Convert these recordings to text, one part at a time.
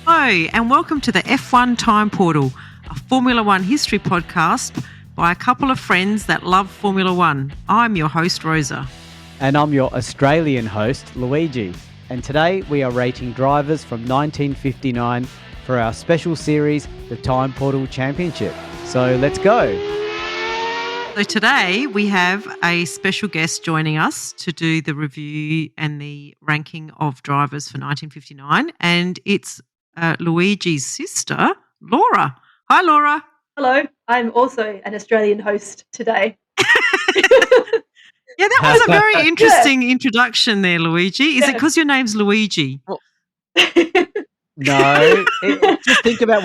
Hello and welcome to the F1 Time Portal, a Formula One history podcast by a couple of friends that love Formula One. I'm your host, Rosa. And I'm your Australian host, Luigi. And today we are rating drivers from 1959 for our special series, the Time Portal Championship. So let's go. So today we have a special guest joining us to do the review and the ranking of drivers for 1959. And it's Luigi's sister, Lora. Hi, Lora. Hello. I'm also an Australian host today. Yeah, that was a very interesting introduction there, Luigi. Is it because your name's Luigi? No. Just think about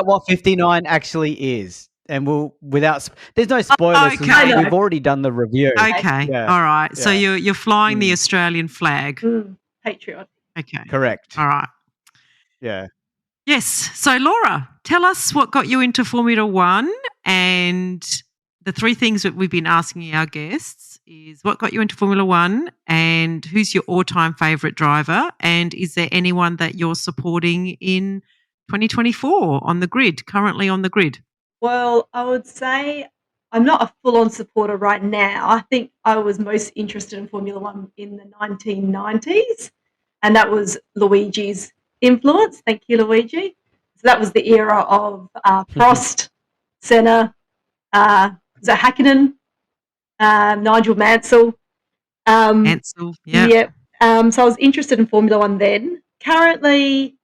what 59 actually is. And there's no spoilers. Okay. We've already done the review. Okay. Yeah. All right. Yeah. So you're flying the Australian flag. Patriot. Okay. Correct. All right. Yeah. Yes. So, Lora, tell us what got you into Formula One, and the three things that we've been asking our guests is what got you into Formula One, and who's your all-time favourite driver, and is there anyone that you're supporting in 2024 currently on the grid? Well, I would say I'm not a full-on supporter right now. I think I was most interested in Formula One in the 1990s, and that was Luigi's influence. Thank you, Luigi. So that was the era of Prost, Senna, Hakkinen, Nigel Mansell. Mansell, yeah. Yeah. So I was interested in Formula One then. Currently,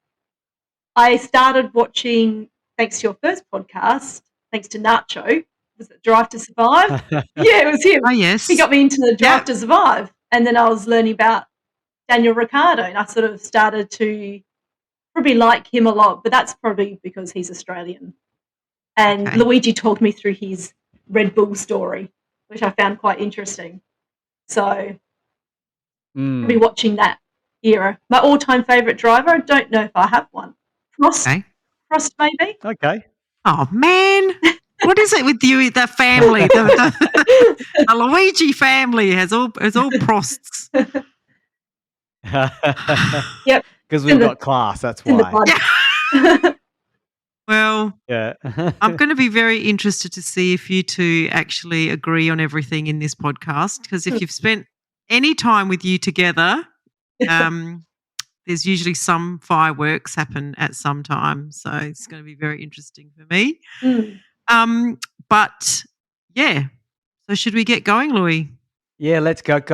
I started watching, thanks to your first podcast, thanks to Nacho, was it Drive to Survive? Yeah, it was him. Oh, yes. He got me into the Drive to Survive. And then I was learning about Daniel Ricciardo, and I sort of started to probably like him a lot, but that's probably because he's Australian. And Luigi talked me through his Red Bull story, which I found quite interesting. So I'll be watching that era. My all-time favourite driver, I don't know if I have one. Prost maybe. Okay. Oh, man. What is it with you, the family? The Luigi family has all Prosts. Yep. Because we've got class, that's why. Well, yeah. I'm going to be very interested to see if you two actually agree on everything in this podcast, because if you've spent any time with you together, there's usually some fireworks happen at some time. So it's going to be very interesting for me. But, yeah. So should we get going, Louis? Yeah, let's get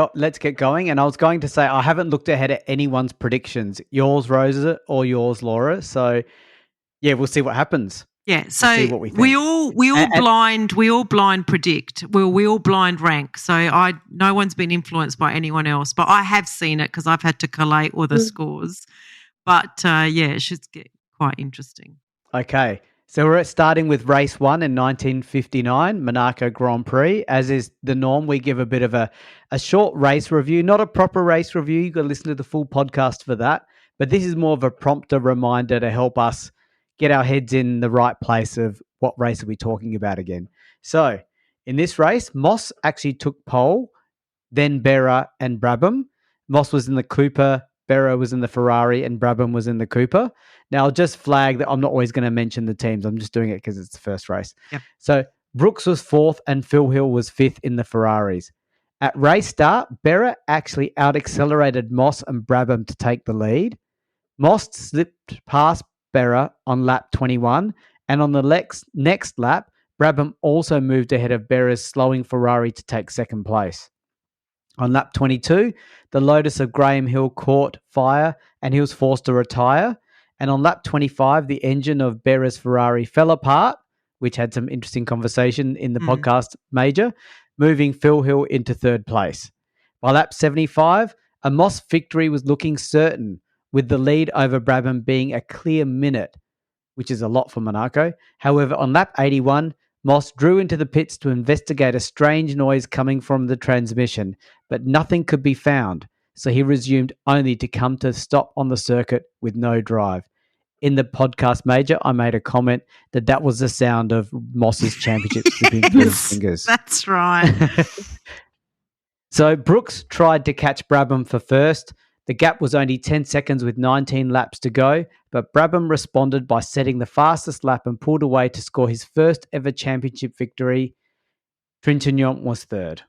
going. And I was going to say I haven't looked ahead at anyone's predictions, yours, Rosa, or yours, Laura. So, yeah, we'll see what happens. Yeah, so we'll see what we think. we all blind predict. We all blind rank. So no one's been influenced by anyone else, but I have seen it because I've had to collate all the scores. But it should get quite interesting. Okay. So we're starting with race 1 in 1959, Monaco Grand Prix. As is the norm, we give a bit of a short race review, not a proper race review. You've got to listen to the full podcast for that. But this is more of a prompter reminder to help us get our heads in the right place of what race are we talking about again. So in this race, Moss actually took pole, then Berra and Brabham. Moss was in the Cooper, Berra was in the Ferrari, and Brabham was in the Cooper. Now, I'll just flag that I'm not always going to mention the teams. I'm just doing it because it's the first race. Yep. So Brooks was 4th and Phil Hill was 5th in the Ferraris. At race start, Berra actually out-accelerated Moss and Brabham to take the lead. Moss slipped past Berra on lap 21, and on the next lap, Brabham also moved ahead of Berra's slowing Ferrari to take second place. On lap 22, the Lotus of Graham Hill caught fire and he was forced to retire. And on lap 25, the engine of Berra's Ferrari fell apart, which had some interesting conversation in the podcast major, moving Phil Hill into 3rd place. By lap 75, a Moss victory was looking certain, with the lead over Brabham being a clear minute, which is a lot for Monaco. However, on lap 81, Moss drew into the pits to investigate a strange noise coming from the transmission, but nothing could be found, so he resumed only to come to stop on the circuit with no drive. in the podcast major, I made a comment that was the sound of Moss's championship slipping through his fingers. That's right. So Brooks tried to catch Brabham for first. The gap was only 10 seconds with 19 laps to go, but Brabham responded by setting the fastest lap and pulled away to score his first ever championship victory. Trintignant was third.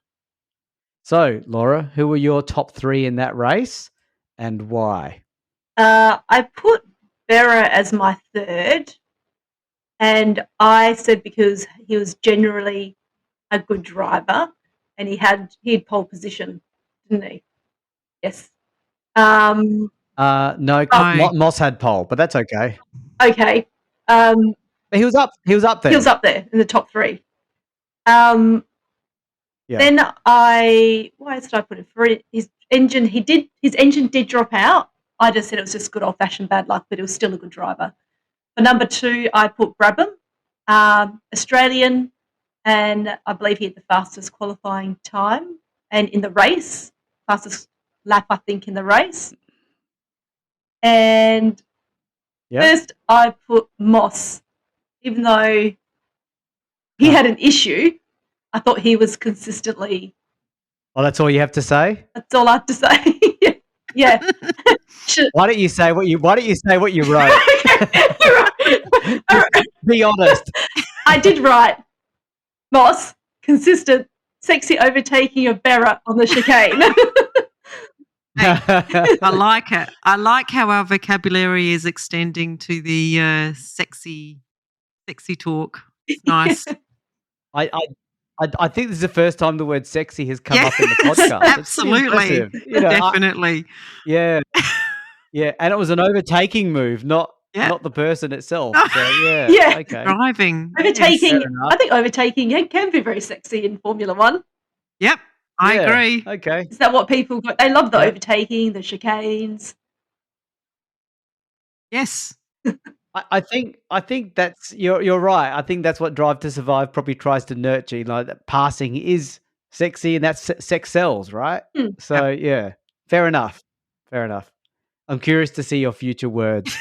So, Laura, who were your top three in that race and why? I put Vera as my third, and I said because he was generally a good driver and he had pole position, didn't he? Yes. No, Moss had pole, but that's okay. Okay. He was up there. He was up there in the top three. Yeah. Then why did I put it for his engine? His engine did drop out. I just said it was just good old fashioned bad luck, but he was still a good driver. For number two, I put Brabham, Australian, and I believe he had the fastest qualifying time and in the race, fastest lap I think in the race. And first, I put Moss, even though he had an issue. I thought he was consistently. Oh, that's all you have to say? That's all I have to say. Yeah. Why don't you say what you wrote? Be honest. I did write Moss, consistent, sexy overtaking of Berra on the chicane. I like it. I like how our vocabulary is extending to the sexy talk. It's nice. I think this is the first time the word sexy has come up in the podcast. Absolutely. Definitely. Yeah. And it was an overtaking move, not the person itself. So, yeah. Okay. Driving. Overtaking. I think overtaking can be very sexy in Formula One. Yep. I agree. Okay. Is that what people got? They love the overtaking, the chicanes. Yes. I think that's you're right. I think that's what Drive to Survive probably tries to nurture. Like that passing is sexy, and that's sex sells, right? So yeah, fair enough. I'm curious to see your future words,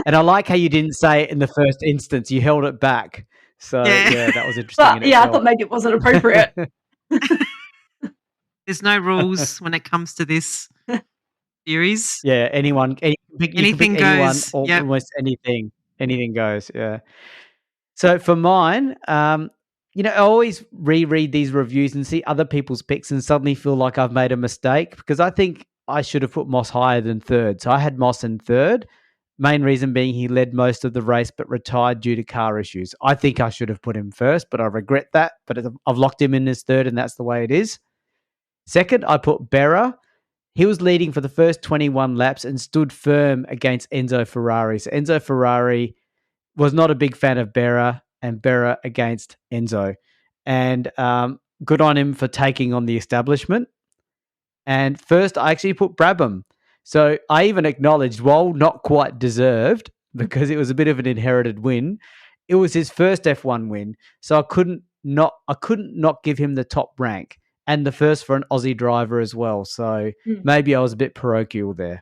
and I like how you didn't say it in the first instance. You held it back. So yeah that was interesting. But, I thought maybe it wasn't appropriate. There's no rules when it comes to this series. Yeah, anything goes. Or almost anything goes. Yeah. So for mine, I always reread these reviews and see other people's picks and suddenly feel like I've made a mistake because I think I should have put Moss higher than third. So I had Moss in third. Main reason being he led most of the race but retired due to car issues. I think I should have put him first, but I regret that. But I've locked him in as third, and that's the way it is. Second, I put Berra. He was leading for the first 21 laps and stood firm against Enzo Ferrari. So Enzo Ferrari was not a big fan of Berra, and Berra against Enzo. And good on him for taking on the establishment. And first, I actually put Brabham. So I even acknowledged, while not quite deserved, because it was a bit of an inherited win, it was his first F1 win. So I couldn't not give him the top rank. And the first for an Aussie driver as well. So maybe I was a bit parochial there.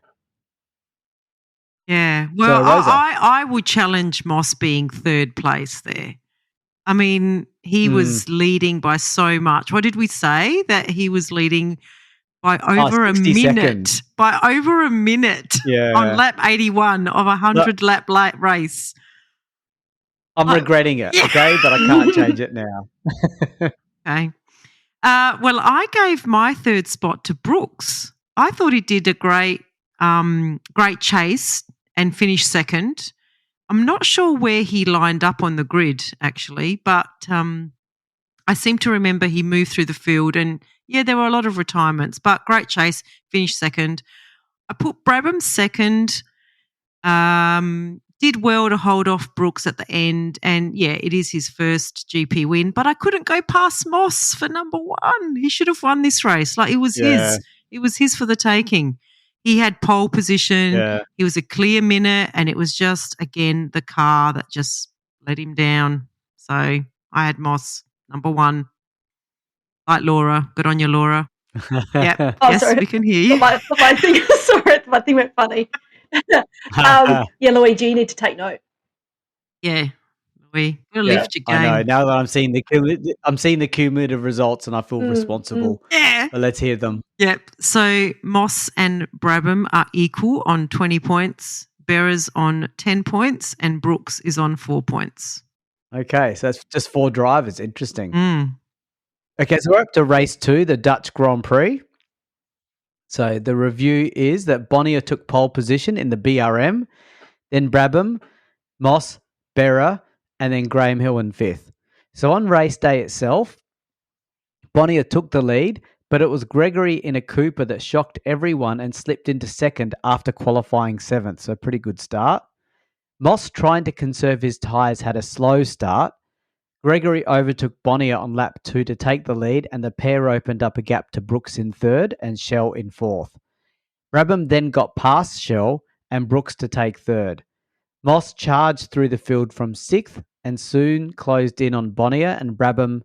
Yeah. Well, so, I would challenge Moss being third place there. I mean, he was leading by so much. What did we say? That he was leading by over a minute. Seconds. By over a minute on lap 81 of a 100-lap race. I'm regretting it, okay? But I can't change it now. Okay. Well, I gave my third spot to Brooks. I thought he did a great chase and finished second. I'm not sure where he lined up on the grid, actually, but I seem to remember he moved through the field and, there were a lot of retirements, but great chase, finished second. I put Brabham second, did well to hold off Brooks at the end, and, it is his first GP win, but I couldn't go past Moss for number one. He should have won this race. Like, it was his. It was his for the taking. He had pole position. Yeah. He was a clear minute, and it was just, again, the car that just let him down. So I had Moss, number one. Like Laura. Good on you, Laura. Yeah. Sorry. We can hear you. My thing went funny. Luigi, you need to take note. Yeah. We'll lift your I know. game. Now that I'm seeing the cumulative results, and I feel responsible. Yeah. But let's hear them. Yep. So Moss and Brabham are equal on 20 points. Berra's on 10 points, and Brooks is on 4 points. Okay, so that's just 4 drivers. Interesting. Mm. Okay, so we're up to race 2, the Dutch Grand Prix. So the review is that Bonnier took pole position in the BRM, then Brabham, Moss, Berra, and then Graham Hill in 5th. So on race day itself, Bonnier took the lead, but it was Gregory in a Cooper that shocked everyone and slipped into 2nd after qualifying 7th. So pretty good start. Moss, trying to conserve his tyres, had a slow start. Gregory overtook Bonnier on lap 2 to take the lead, and the pair opened up a gap to Brooks in 3rd and Shell in 4th. Brabham then got past Shell and Brooks to take 3rd. Moss charged through the field from 6th and soon closed in on Bonnier and Brabham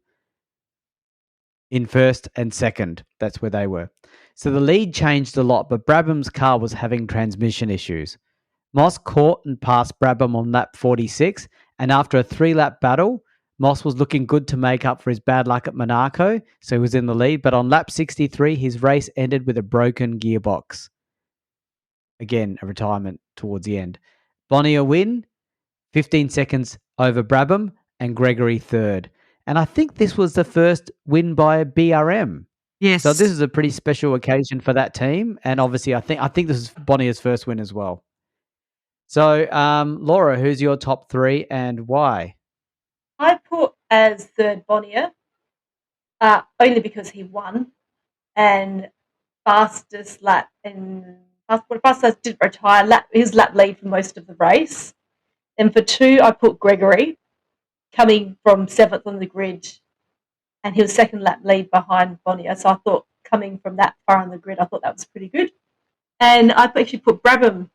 in 1st and 2nd. That's where they were. So the lead changed a lot, but Brabham's car was having transmission issues. Moss caught and passed Brabham on lap 46, and after a 3-lap battle, Moss was looking good to make up for his bad luck at Monaco, so he was in the lead. But on lap 63, his race ended with a broken gearbox. Again, a retirement towards the end. Bonnier win, 15 seconds over Brabham, and Gregory 3rd. And I think this was the first win by a BRM. Yes. So this is a pretty special occasion for that team, and obviously I think this is Bonnier's first win as well. So, Laura, who's your top 3 and why? I put as 3rd Bonnier, only because he won, and fastest lap didn't retire. His lap lead for most of the race. And for 2, I put Gregory, coming from 7th on the grid, and he was 2nd lap lead behind Bonnier. So I thought, coming from that far on the grid, I thought that was pretty good. And I actually put Brabham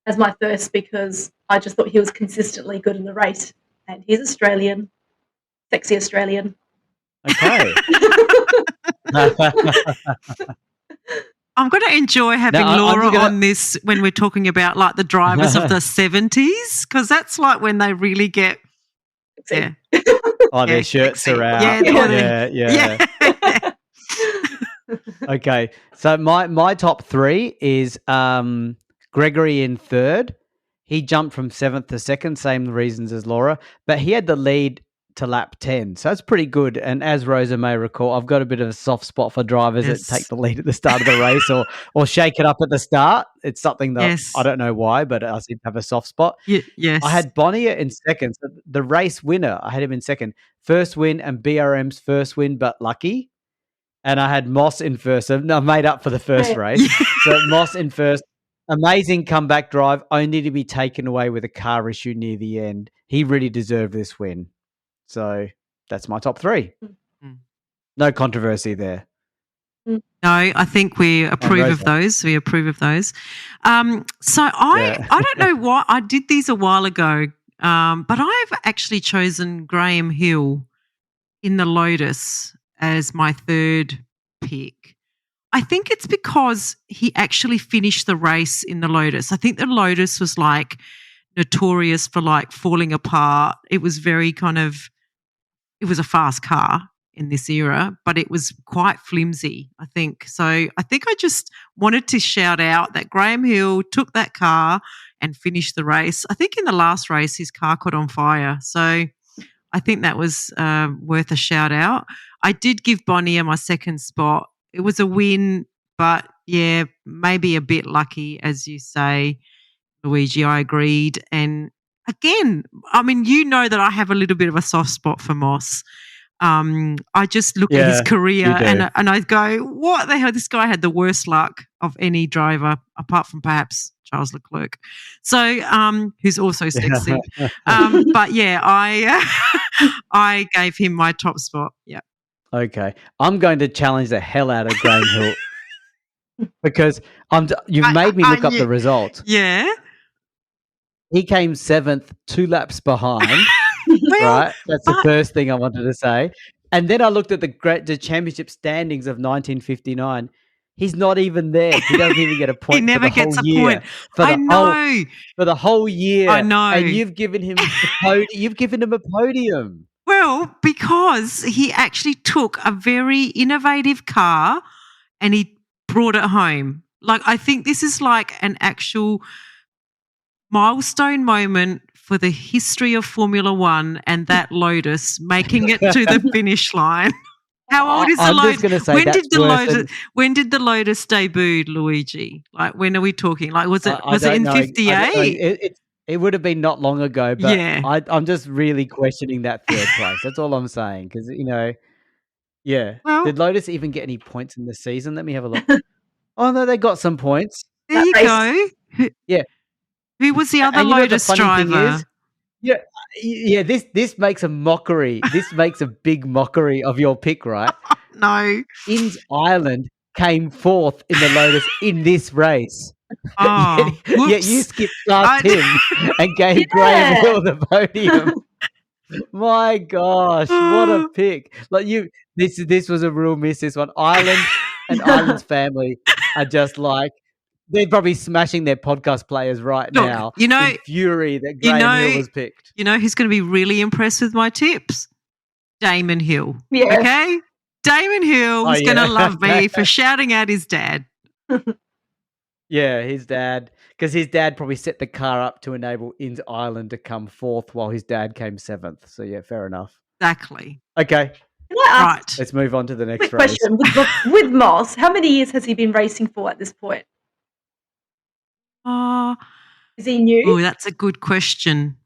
as my first because I just thought he was consistently good in the race. And he's Australian, sexy Australian. Okay. I'm going to enjoy having Laura on this when we're talking about like the drivers of the 70s, because that's like when they really get their shirts sexy. are out. Yeah. Okay, so my top 3 is Gregory in 3rd. He jumped from 7th to 2nd, same reasons as Laura, but he had the lead to lap 10. So that's pretty good. And as Rosa may recall, I've got a bit of a soft spot for drivers that take the lead at the start of the race or shake it up at the start. It's something that I don't know why, but I seem to have a soft spot. Yes. I had Bonnier in 2nd. So the race winner, I had him in 2nd. First win and BRM's first win, but lucky. And I had Moss in 1st. So I made up for the first race. So Moss in 1st. Amazing comeback drive, only to be taken away with a car issue near the end. He really deserved this win. So that's my top 3. No controversy there. No, I think we approve of those. We approve of those. So I don't know why I did these a while ago, but I've actually chosen Graham Hill in the Lotus as my 3rd pick. I think it's because he actually finished the race in the Lotus. I think the Lotus was like notorious for like falling apart. It was very it was a fast car in this era, but it was quite flimsy, I think. So I think I just wanted to shout out that Graham Hill took that car and finished the race. I think in the last race, his car caught on fire. So I think that was worth a shout out. I did give Bonnier my 2nd spot. It was a win, but yeah, maybe a bit lucky, as you say, Luigi. I agreed. And again, I mean, you know that I have a little bit of a soft spot for Moss. I just look at his career and I go, what the hell? This guy had the worst luck of any driver, apart from perhaps Charles Leclerc. So, who's also sexy. But yeah, I gave him my top spot. Yeah. Okay. I'm going to challenge the hell out of Graham Hill because you've made me look up the result. Yeah. He came 7th, 2 laps behind. Right? That's the first thing I wanted to say. And then I looked at the championship standings of 1959. He's not even there. He doesn't even get a point. He never for the gets whole a year. point. For the I know. for the whole year. I know. And you've given him you've given him a podium. Well, because he actually took a very innovative car and he brought it home. Like, I think this is like an actual milestone moment for the history of Formula One and that Lotus making it to the finish line. How old is the I'm Lotus? just going to say When that's did the worse Lotus? When did the Lotus debut, Luigi? Like, when are we talking? Like, was it I it in don't know. '58? It would have been not long ago, but Yeah. I'm just really questioning that third place. That's all I'm saying. Because, yeah. Well, Did Lotus even get any points in the season? Let me have a look. Oh, no, they got some points. there That you race. go. Yeah. Who was the other And you know what the Lotus funny thing driver? is? Yeah, this makes a mockery. This makes a big mockery of your pick, right? No. Inns Ireland came fourth in the Lotus in this race. Oh, yet you whoops. skipped past him and gave Graham Yeah. Hill the podium. My gosh, what a pick! Like this was a real miss. This one, Ireland and Ireland's family are just like they're probably smashing their podcast players right Look, now. you know- in fury that you Graham Hill know- was picked. You know who's going to be really impressed with my tips? Damon Hill. Yeah. Okay? Damon Hill is going to love me for shouting at his dad. Yeah, his dad, because his dad probably set the car up to enable Inns Ireland to come fourth while his dad came seventh. So yeah, fair enough. Exactly. Okay, Can I ask Right. let's move on to the a next quick race. question? With Moss, how many years has he been racing for at this point? Oh, Is he new? that's a good question.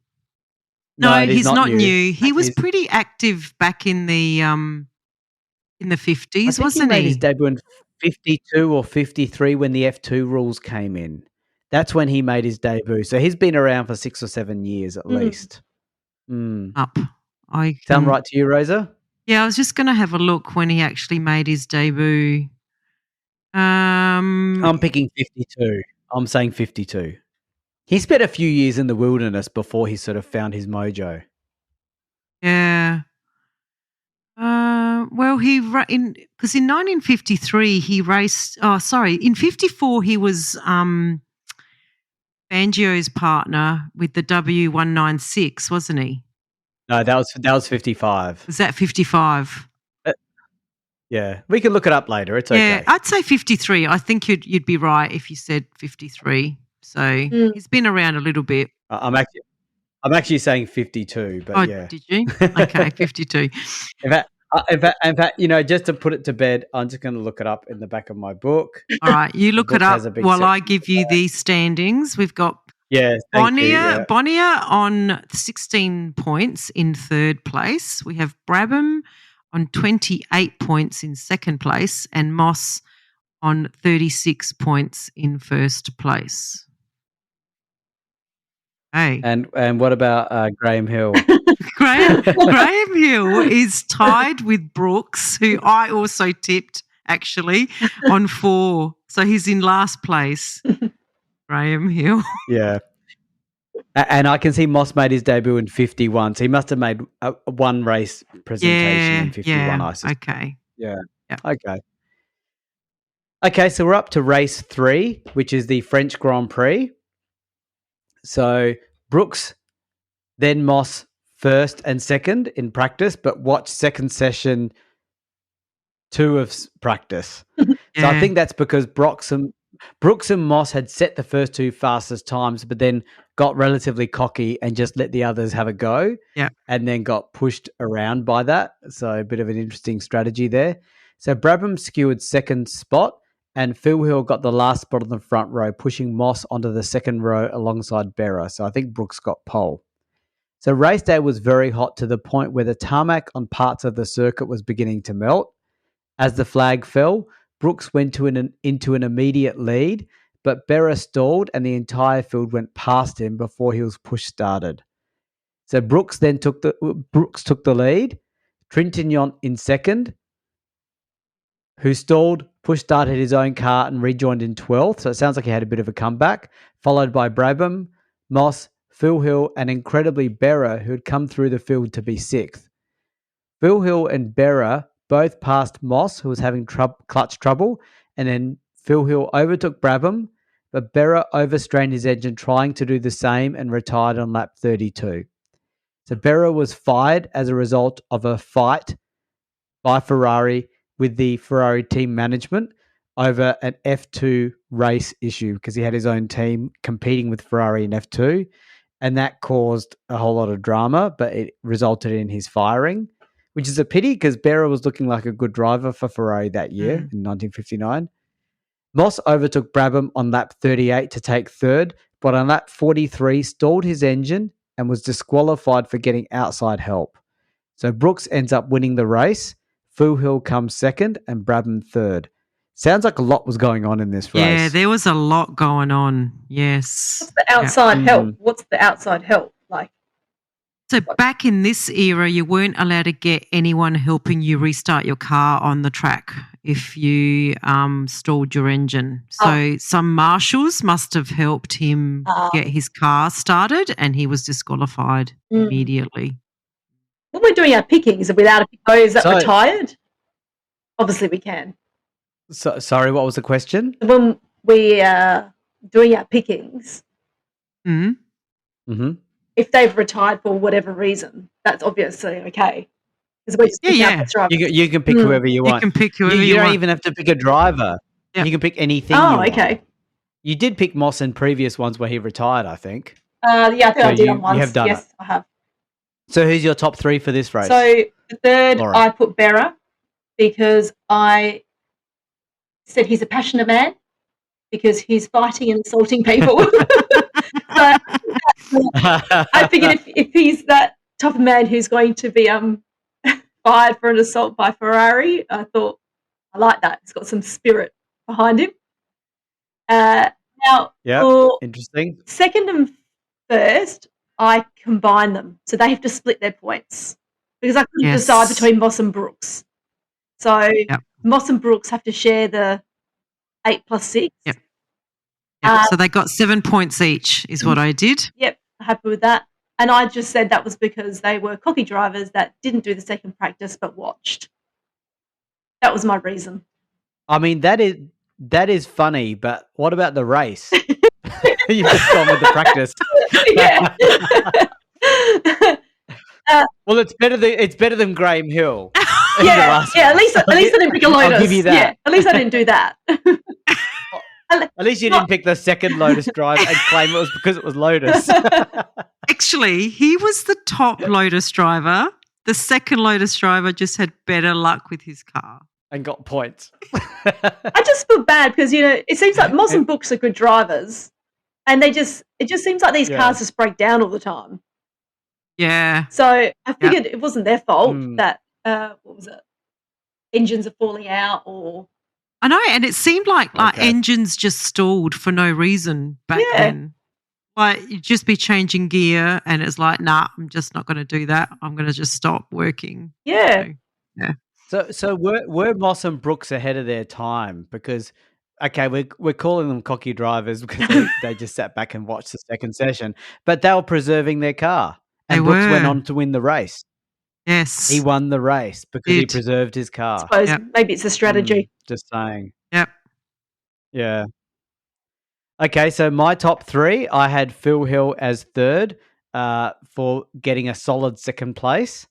No, it is he's not new. He was He's- pretty active back in the 50s, I think wasn't he made his he? debut in 52 or 53 when the F2 rules came in. That's when he made his debut. So he's been around for 6 or 7 years at least. Up. I Sound can- right to you, Rosa? Yeah, I was just going to have a look when he actually made his debut. I'm picking 52. I'm saying 52. He spent a few years in the wilderness before he sort of found his mojo. Yeah. Well, because in 1953 he raced. Oh, sorry, in '54 he was Fangio's partner with the W196, wasn't he? No, that was 55. Was that '55? Yeah, we can look it up later. It's okay. Yeah, I'd say '53. I think you'd be right if you said '53. So he's been around a little bit. I'm actually saying 52, but Oh, yeah. did you? Okay, 52. In fact, just to put it to bed, I'm just going to look it up in the back of my book. All right, you look it book up has a big while I section give you the standings. We've got Yeah, thank you. Yeah. Bonnier on 16 points in third place. We have Brabham on 28 points in second place and Moss on 36 points in first place. Hey. And what about Graham Hill? Graham Hill is tied with Brooks, who I also tipped actually on 4. So he's in last place. Graham Hill. Yeah. And I can see Moss made his debut in 51. So he must have made one race presentation in 51, I suspect. Okay. Yeah. Yep. Okay. Okay, so we're up to race 3, which is the French Grand Prix. So Brooks, then Moss first and second in practice, but watch second session 2 of practice. So I think that's because Brooks and Moss had set the first 2 fastest times, but then got relatively cocky and just let the others have a go. Yeah. And then got pushed around by that. So a bit of an interesting strategy there. So Brabham skewered second spot and Phil Hill got the last spot on the front row, pushing Moss onto the second row alongside Berra. So I think Brooks got pole. So race day was very hot to the point where the tarmac on parts of the circuit was beginning to melt. As the flag fell, Brooks went into an immediate lead, but Berra stalled and the entire field went past him before his push started. So Brooks took the lead. Trintignant in second, who stalled, push started his own car and rejoined in 12th. So it sounds like he had a bit of a comeback, followed by Brabham, Moss, Phil Hill, and incredibly Berra, who had come through the field to be 6th. Phil Hill and Berra both passed Moss, who was having clutch trouble, and then Phil Hill overtook Brabham, but Berra overstrained his engine trying to do the same and retired on lap 32. So Berra was fired as a result of a fight by Ferrari with the Ferrari team management over an F2 race issue because he had his own team competing with Ferrari in F2, and that caused a whole lot of drama, but it resulted in his firing, which is a pity because Berra was looking like a good driver for Ferrari that year in 1959. Moss overtook Brabham on lap 38 to take third, but on lap 43 stalled his engine and was disqualified for getting outside help. So Brooks ends up winning the race. Phil Hill comes second and Brabham third. Sounds like a lot was going on in this race. Yeah, there was a lot going on. Yes. What's the outside help? What's the outside help like? So back in this era, you weren't allowed to get anyone helping you restart your car on the track if you stalled your engine. So some marshals must have helped him get his car started, and he was disqualified immediately. When we're doing our pickings, are we allowed to pick those that retired? Obviously we can. So, sorry, what was the question? When we are doing our pickings, if they've retired for whatever reason, that's obviously okay. You can pick whoever you want. You can pick whoever you want. don't even have to pick a driver. Yep. You can pick anything you want. Okay. You did pick Moss in previous ones where he retired, I think. I think I did on once. You have done it. I have. So who's your top three for this race? So the third, Laura. I put Berra because I said he's a passionate man because he's fighting and assaulting people. So I figured if he's that type of man who's going to be fired for an assault by Ferrari, I thought I like that. It's got some spirit behind him. Now, interesting. Second and first, I combine them, so they have to split their points because I couldn't decide between Moss and Brooks. So Moss and Brooks have to share the 8 plus 6. Yep. So they got 7 points each is what I did. Yep, happy with that. And I just said that was because they were cocky drivers that didn't do the second practice but watched. That was my reason. I mean, that is funny, but what about the race? You've just gone with the practice. Yeah. Well, it's better than Graham Hill. Yeah. At least I didn't pick a Lotus. I'll give you that. Yeah, at least I didn't do that. At least you didn't pick the second Lotus drive and claim it was because it was Lotus. Actually, he was the top Lotus driver. The second Lotus driver just had better luck with his car. And got points. I just feel bad because, it seems like Moss and Brooks are good drivers and it just seems like these cars just break down all the time. Yeah. So I figured it wasn't their fault that, what was it, engines are falling out or... I know, and it seemed like engines just stalled for no reason back then. Like you'd just be changing gear and it's like, nah, I'm just not going to do that. I'm going to just stop working. Yeah. So were Moss and Brooks ahead of their time? Because, we're calling them cocky drivers because they just sat back and watched the second session, but they were preserving their car. And Brooks went on to win the race. Yes. He won the race because he preserved his car. I suppose maybe it's a strategy. Just saying. Yep. Yeah. Okay, so my top three, I had Phil Hill as third for getting a solid second place.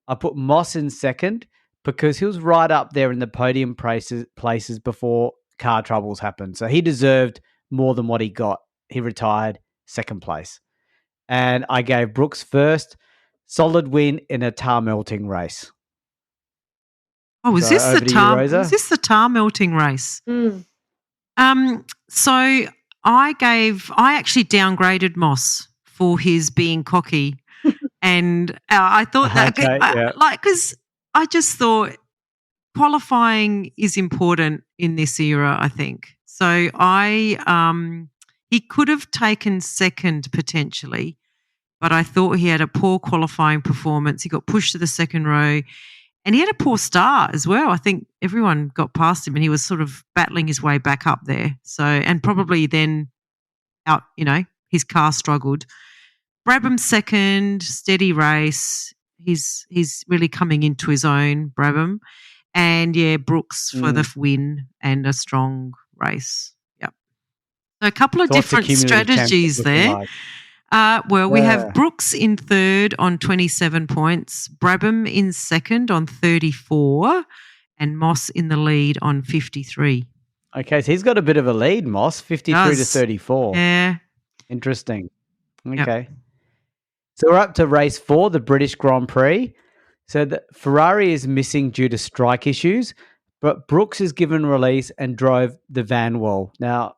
I put Moss in second because he was right up there in the podium places before car troubles happened. So he deserved more than what he got. He retired second place. And I gave Brooks first. Solid win in a tar melting race. Oh, was this the tar melting race? So I actually downgraded Moss for his being cocky, and I thought that because I just thought qualifying is important in this era. I think so. He could have taken second potentially. But I thought he had a poor qualifying performance. He got pushed to the second row and he had a poor start as well. I think everyone got past him and he was sort of battling his way back up there. So, and probably then his car struggled. Brabham second, steady race. He's really coming into his own, Brabham. And Brooks for the win and a strong race. Yep. So a couple of So what's the different cumulative championship strategies looking there. like? We have Brooks in third on 27 points, Brabham in second on 34, and Moss in the lead on 53. Okay, so he's got a bit of a lead, Moss, 53 to 34. Yeah. Interesting. Okay. Yep. So we're up to race 4, the British Grand Prix. So the Ferrari is missing due to strike issues, but Brooks is given release and drove the Van Wall. Now,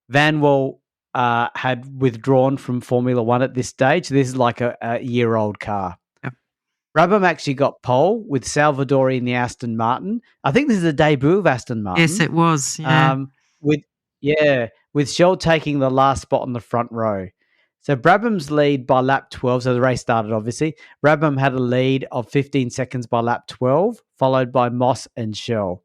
Van Wall had withdrawn from Formula One at this stage. This is like a year-old car. Yep. Brabham actually got pole with Salvadori in the Aston Martin. I think this is the debut of Aston Martin. Yes, it was. Yeah. With Shell taking the last spot on the front row. So Brabham's lead by lap 12, so the race started obviously. Brabham had a lead of 15 seconds by lap 12, followed by Moss and Shell.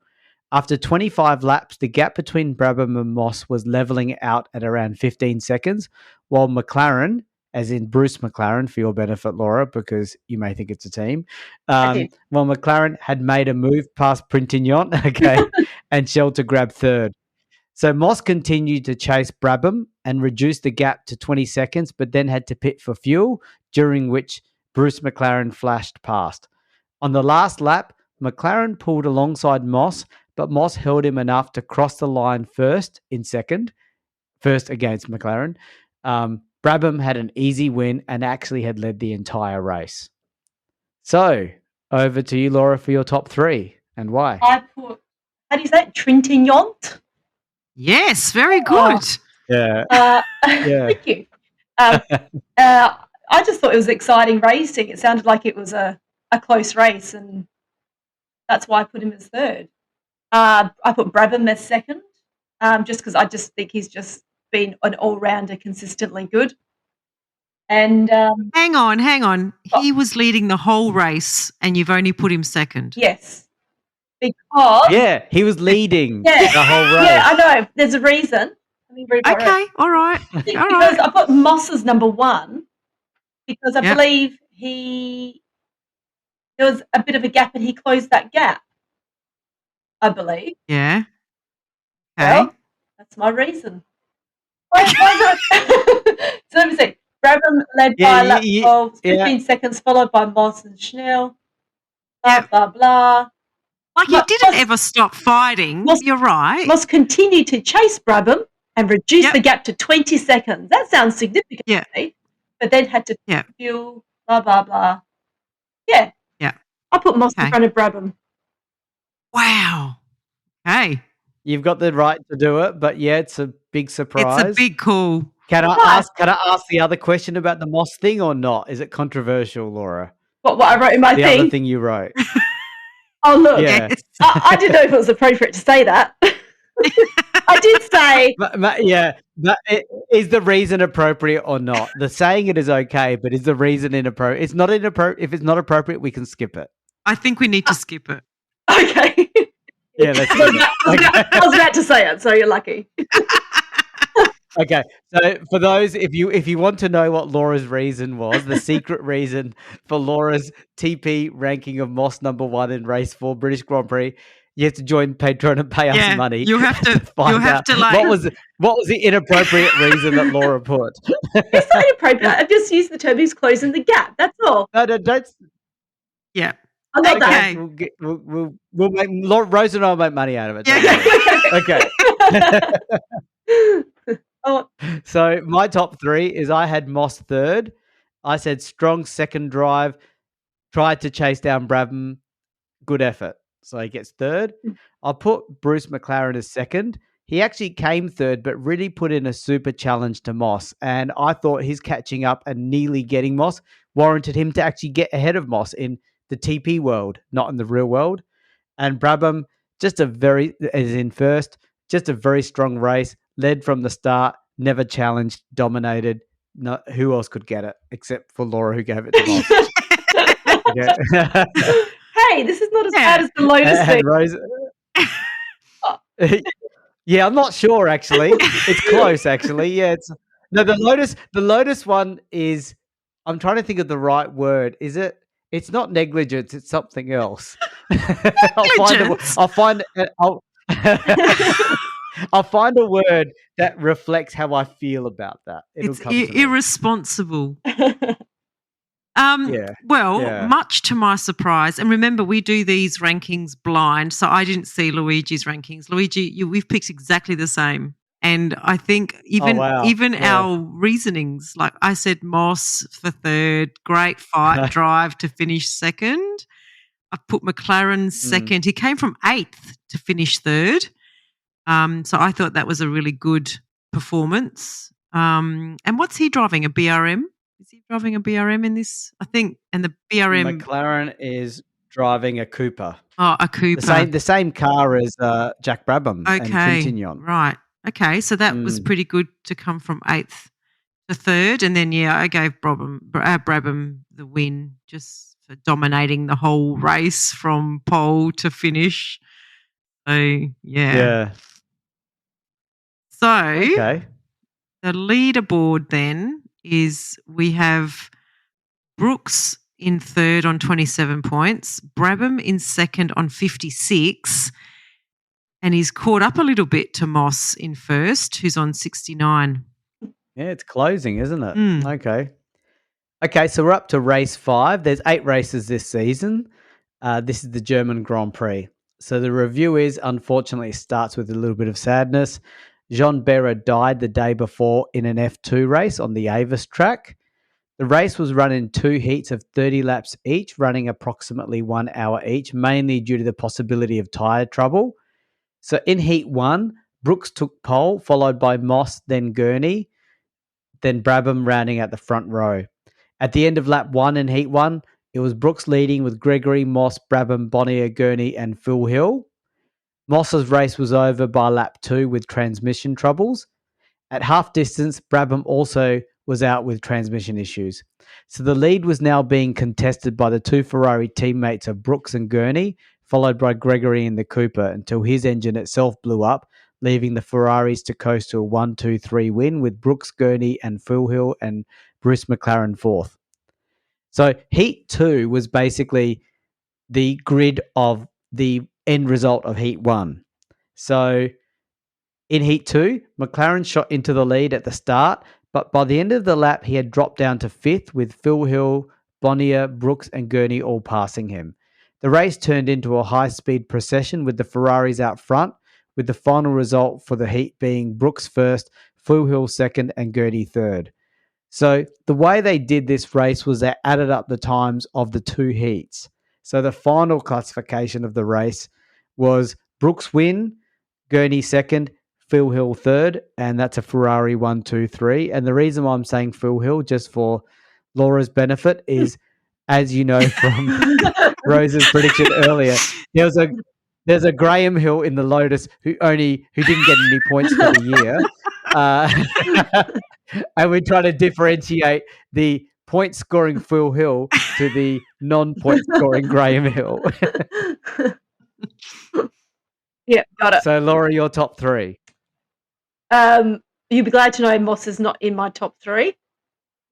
After 25 laps, the gap between Brabham and Moss was levelling out at around 15 seconds, while McLaren, as in Bruce McLaren, for your benefit, Laura, because you may think it's a team, while McLaren had made a move past Printignon, and Shell to grab third. So Moss continued to chase Brabham and reduced the gap to 20 seconds, but then had to pit for fuel, during which Bruce McLaren flashed past. On the last lap, McLaren pulled alongside Moss, but Moss held him enough to cross the line first against McLaren. Brabham had an easy win and actually had led the entire race. So, over to you, Laura, for your top 3 and why. I put, how do you say it? Trintignant? Yes, very good. Thank you. I just thought it was exciting racing. It sounded like it was a close race, and that's why I put him as third. I put Brabham as second, just because I just think he's just been an all-rounder, consistently good. And hang on. He was leading the whole race, and you've only put him second. Yes. Because he was leading the whole race. Yeah, I know. There's a reason. Let me read okay, all right. Because I put Moss as number 1 because I believe there was a bit of a gap and he closed that gap, I believe. Yeah. Okay. Well, that's my reason. So let me see. Brabham led by lap 12, 15 seconds, followed by Moss and Schnell. Blah, blah, blah. Like he didn't ever stop fighting. You're right. Moss continued to chase Brabham and reduce the gap to 20 seconds. That sounds significant to me. But then had to fuel, blah, blah, blah. Yeah. Yeah. I put Moss in front of Brabham. Wow. Hey. You've got the right to do it, but it's a big surprise. It's a big call. Can I ask the other question about the Moss thing or not? Is it controversial, Laura? What I wrote in my thing? The other thing you wrote. Oh, look. Yeah. I didn't know if it was appropriate to say that. I did say. Is the reason appropriate or not? The saying it is okay, but is the reason inappropriate? It's not inappropriate. If it's not appropriate, we can skip it. I think we need to skip it. Okay. Yeah, let's do it. I was about to say it, so you're lucky. Okay, so for those, if you want to know what Laura's reason was, the secret reason for Laura's TP ranking of Moss number 1 in race 4 British Grand Prix, you have to join Patreon and pay us money. You have to find out what was the inappropriate reason that Laura put. It's not inappropriate. I just used the term "he's closing the gap." That's all. No, don't. Yeah. I got that. We'll make Rosa and I'll make money out of it. Okay. So my top 3 is I had Moss third. I said strong second drive, tried to chase down Brabham, good effort. So he gets third. I'll put Bruce McLaren as second. He actually came third, but really put in a super challenge to Moss. And I thought his catching up and nearly getting Moss warranted him to actually get ahead of Moss in the TP world, not in the real world. And Brabham, just a very strong race, led from the start, never challenged, dominated. No, who else could get it except for Laura, who gave it to Moss? Hey, this is not as bad as the Lotus thing. Rosa. Yeah, I'm not sure actually. It's close actually. Yeah, the Lotus one is. I'm trying to think of the right word. Is it? It's not negligence. It's something else. Negligence. I'll find a word that reflects how I feel about that. It'll It's come to me. irresponsible. Yeah. Well, Yeah. much to my surprise, and remember, we do these rankings blind, so I didn't see Luigi's rankings. Luigi, we've picked exactly the same. And I think even wow. Yeah. our reasonings, like I said Moss for third, great fight drive to finish second. I put McLaren second. He came from 8th to finish third. So I thought that was a really good performance. And what's he driving? A BRM? Is he driving a BRM in this? I think. And the BRM. McLaren is driving a Cooper. Oh, a Cooper. The same car as Jack Brabham and Quintignon. Right. Okay. So that was pretty good to come from 8th to third. And then, I gave Brabham the win just for dominating the whole race from pole to finish. So, Yeah. So, okay. The leaderboard then is we have Brooks in third on 27 points, Brabham in second on 56, and he's caught up a little bit to Moss in first, who's on 69. Yeah, it's closing, isn't it? Okay, so we're up to race 5. There's 8 races this season. This is the German Grand Prix. So the review is, unfortunately, it starts with a little bit of sadness. Jean Berra died the day before in an F2 race on the Avis track. The race was run in 2 heats of 30 laps each, running approximately 1 hour each, mainly due to the possibility of tyre trouble. So in heat 1, Brooks took pole, followed by Moss, then Gurney, then Brabham rounding at the front row. At the end of lap 1 in heat 1, it was Brooks leading with Gregory, Moss, Brabham, Bonnier, Gurney and Phil Hill. Moss's race was over by lap 2 with transmission troubles. At half distance, Brabham also was out with transmission issues. So the lead was now being contested by the 2 Ferrari teammates of Brooks and Gurney, followed by Gregory in the Cooper until his engine itself blew up, leaving the Ferraris to coast to a 1-2-3 win with Brooks, Gurney and Phil Hill and Bruce McLaren 4th. So Heat 2 was basically the grid of the end result of Heat 1. So in Heat 2, McLaren shot into the lead at the start, but by the end of the lap, he had dropped down to 5th with Phil Hill, Bonnier, Brooks and Gurney all passing him. The race turned into a high-speed procession with the Ferraris out front, with the final result for the heat being Brooks first, Phil Hill second and Gurney third. So the way they did this race was they added up the times of the 2 heats. So the final classification of the race was Brooks win, Gurney second, Phil Hill third, and that's a Ferrari 1-2-3. And the reason why I'm saying Phil Hill, just for Laura's benefit, is as you know from Rosa's prediction earlier, there's a Graham Hill in the Lotus who didn't get any points for the year. And we try to differentiate the point scoring Phil Hill to the non-point scoring Graham Hill. Yeah, got it. So Laura, your top 3. You'll be glad to know Moss is not in my top 3.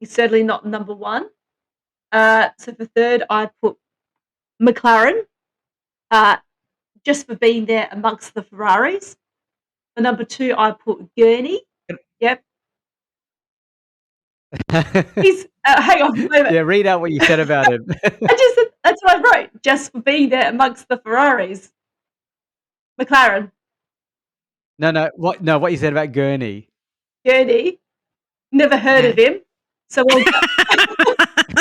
He's certainly not number 1. So for third, I put McLaren, just for being there amongst the Ferraris. For number 2, I put Gurney. Yep. He's hang on, wait a minute. Yeah, read out what you said about him. That's what I wrote. Just for being there amongst the Ferraris. McLaren. No, what you said about Gurney. Gurney. Never heard of him. So well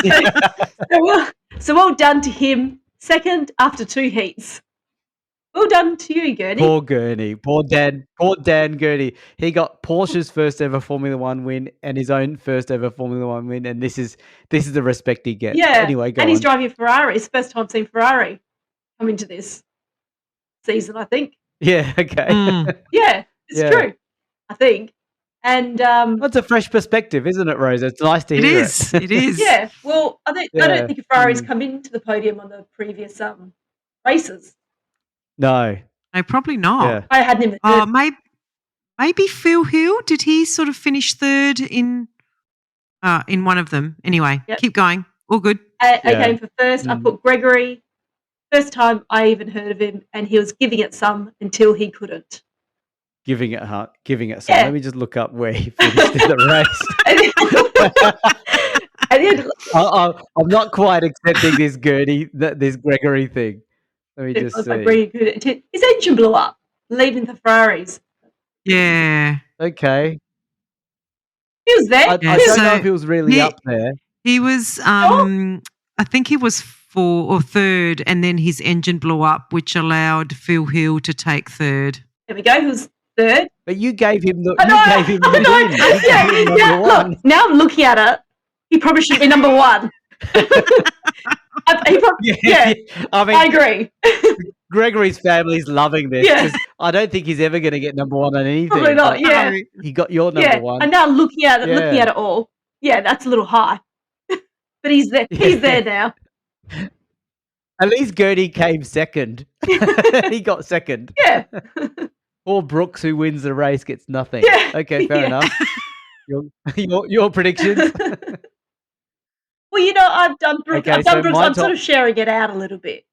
done. So well done to him. Second after 2 heats. Well done to you, Gurney. Poor Gurney. Poor Dan Gurney. He got Porsche's first ever Formula 1 win and his own first ever Formula 1 win, and this is the respect he gets. Yeah. Anyway, go on. And he's driving a Ferrari. It's the first time I've seen Ferrari come into this season, I think. Yeah, okay. Yeah, it's true, I think. And that's a fresh perspective, isn't it, Rosa? It's nice to hear it. It is. Yeah. Well, I don't think a Ferrari's come into the podium on the previous races. No, probably not. Yeah. I hadn't even heard. Maybe Phil Hill. Did he sort of finish third in one of them? Anyway, Keep going. All good. Again, for first, I put Gregory. First time I even heard of him, and he was giving it some until he couldn't. Giving it some. Yeah. Let me just look up where he finished in the race. I'm not quite accepting this this Gregory thing. Let me just see. His engine blew up, leaving the Ferraris. Yeah. Okay. He was there. I don't know if he was really up there. He was, I think he was 4th or 3rd, and then his engine blew up, which allowed Phil Hill to take 3rd. There we go. He was 3rd. But you gave him the win. Yeah. Look, now I'm looking at it. He probably should be number 1. I agree. Gregory's family's loving this. Yeah. I don't think he's ever going to get number 1 on anything. Probably not. Yeah. He got your number 1. And now looking at it all. Yeah, that's a little high. But he's there. He's there now. At least Gertie came second. He got second. Yeah. Poor Brooks, who wins the race, gets nothing. Yeah. Okay, fair enough. Your predictions. Well, I've done Brooks. I'm sort of sharing it out a little bit.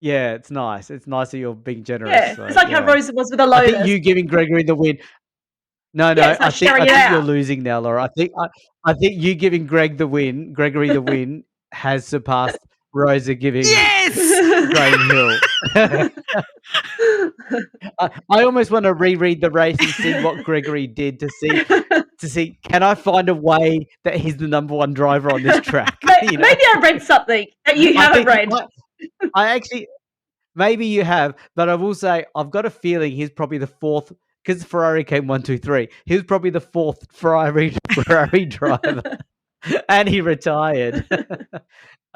Yeah, it's nice. It's nice that you're being generous. Yeah, so, it's like how Rosa was with a Lotus. I think you giving Gregory the win. No, I think you're losing now, Laura. I think you giving Gregory the win, has surpassed Rosa giving Graham Hill. I almost want to reread the race and see what Gregory did to see can I find a way that he's the number 1 driver on this track. Maybe I read something that you haven't read. I actually, maybe you have, but I will say I've got a feeling he's probably the 4th, because Ferrari came 1, 2, 3. He was probably the 4th Ferrari driver, and he retired.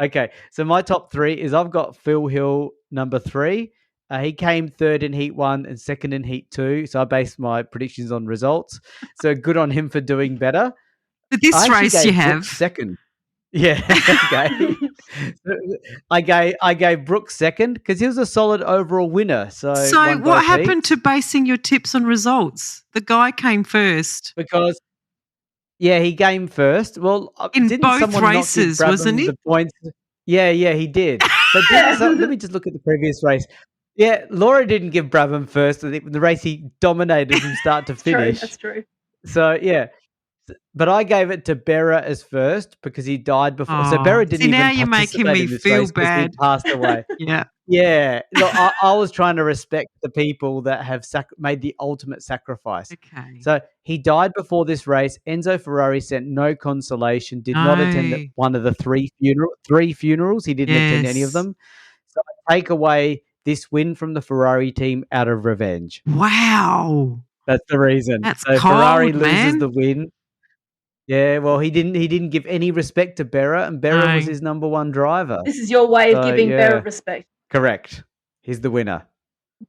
Okay, so my top 3 is I've got Phil Hill number 3. He came 3rd in Heat 1 and 2nd in Heat 2. So I based my predictions on results. So good on him for doing better. But this race you have second. Yeah. Okay. I gave Brooks second because he was a solid overall winner. So what happened to basing your tips on results? The guy came first. Because he came first. Well, in both races, wasn't he? The points. Yeah, he did. But let me just look at the previous race. Yeah, Laura didn't give Brabham first. The race he dominated from start to finish. That's true. So, yeah. But I gave it to Berra as first because he died before. So Berra didn't even participate. Now you're making me feel bad. He passed away. Yeah. Yeah. Look, I was trying to respect the people that have made the ultimate sacrifice. Okay. So he died before this race. Enzo Ferrari sent no consolation, did not attend one of the three funerals. He didn't attend any of them. So I take away this win from the Ferrari team out of revenge. Wow. That's the reason. That's so cold, Ferrari man. loses the win. Yeah, well, he didn't give any respect to Berra, and Berra was his number 1 driver. This is your way of giving Berra respect. Correct. He's the winner,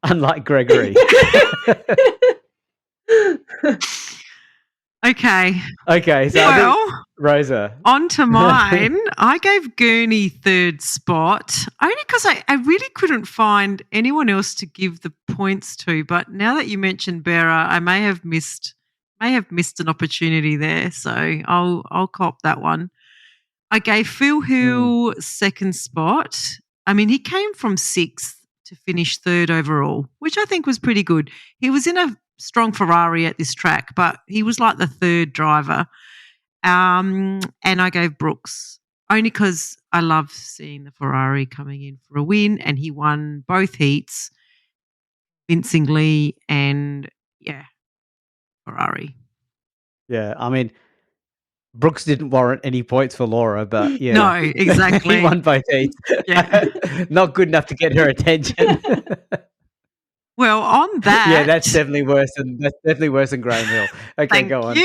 unlike Gregory. Okay. So I think Rosa. On to mine. I gave Gurney 3rd spot only because I really couldn't find anyone else to give the points to. But now that you mentioned Berra, I may have missed an opportunity there. So I'll cop that one. I gave Phil Hill 2nd spot. I mean, he came from 6th to finish 3rd overall, which I think was pretty good. He was in a strong Ferrari at this track, but he was like the 3rd driver. And I gave Brooks only because I love seeing the Ferrari coming in for a win, and he won both heats convincingly, and Ferrari. Yeah, I mean, Brooks didn't warrant any points for Laura, but yeah. No, exactly. He won both heats. Yeah. Not good enough to get her attention. Well, on that... Yeah, that's definitely worse than Graham Hill. Okay, go on.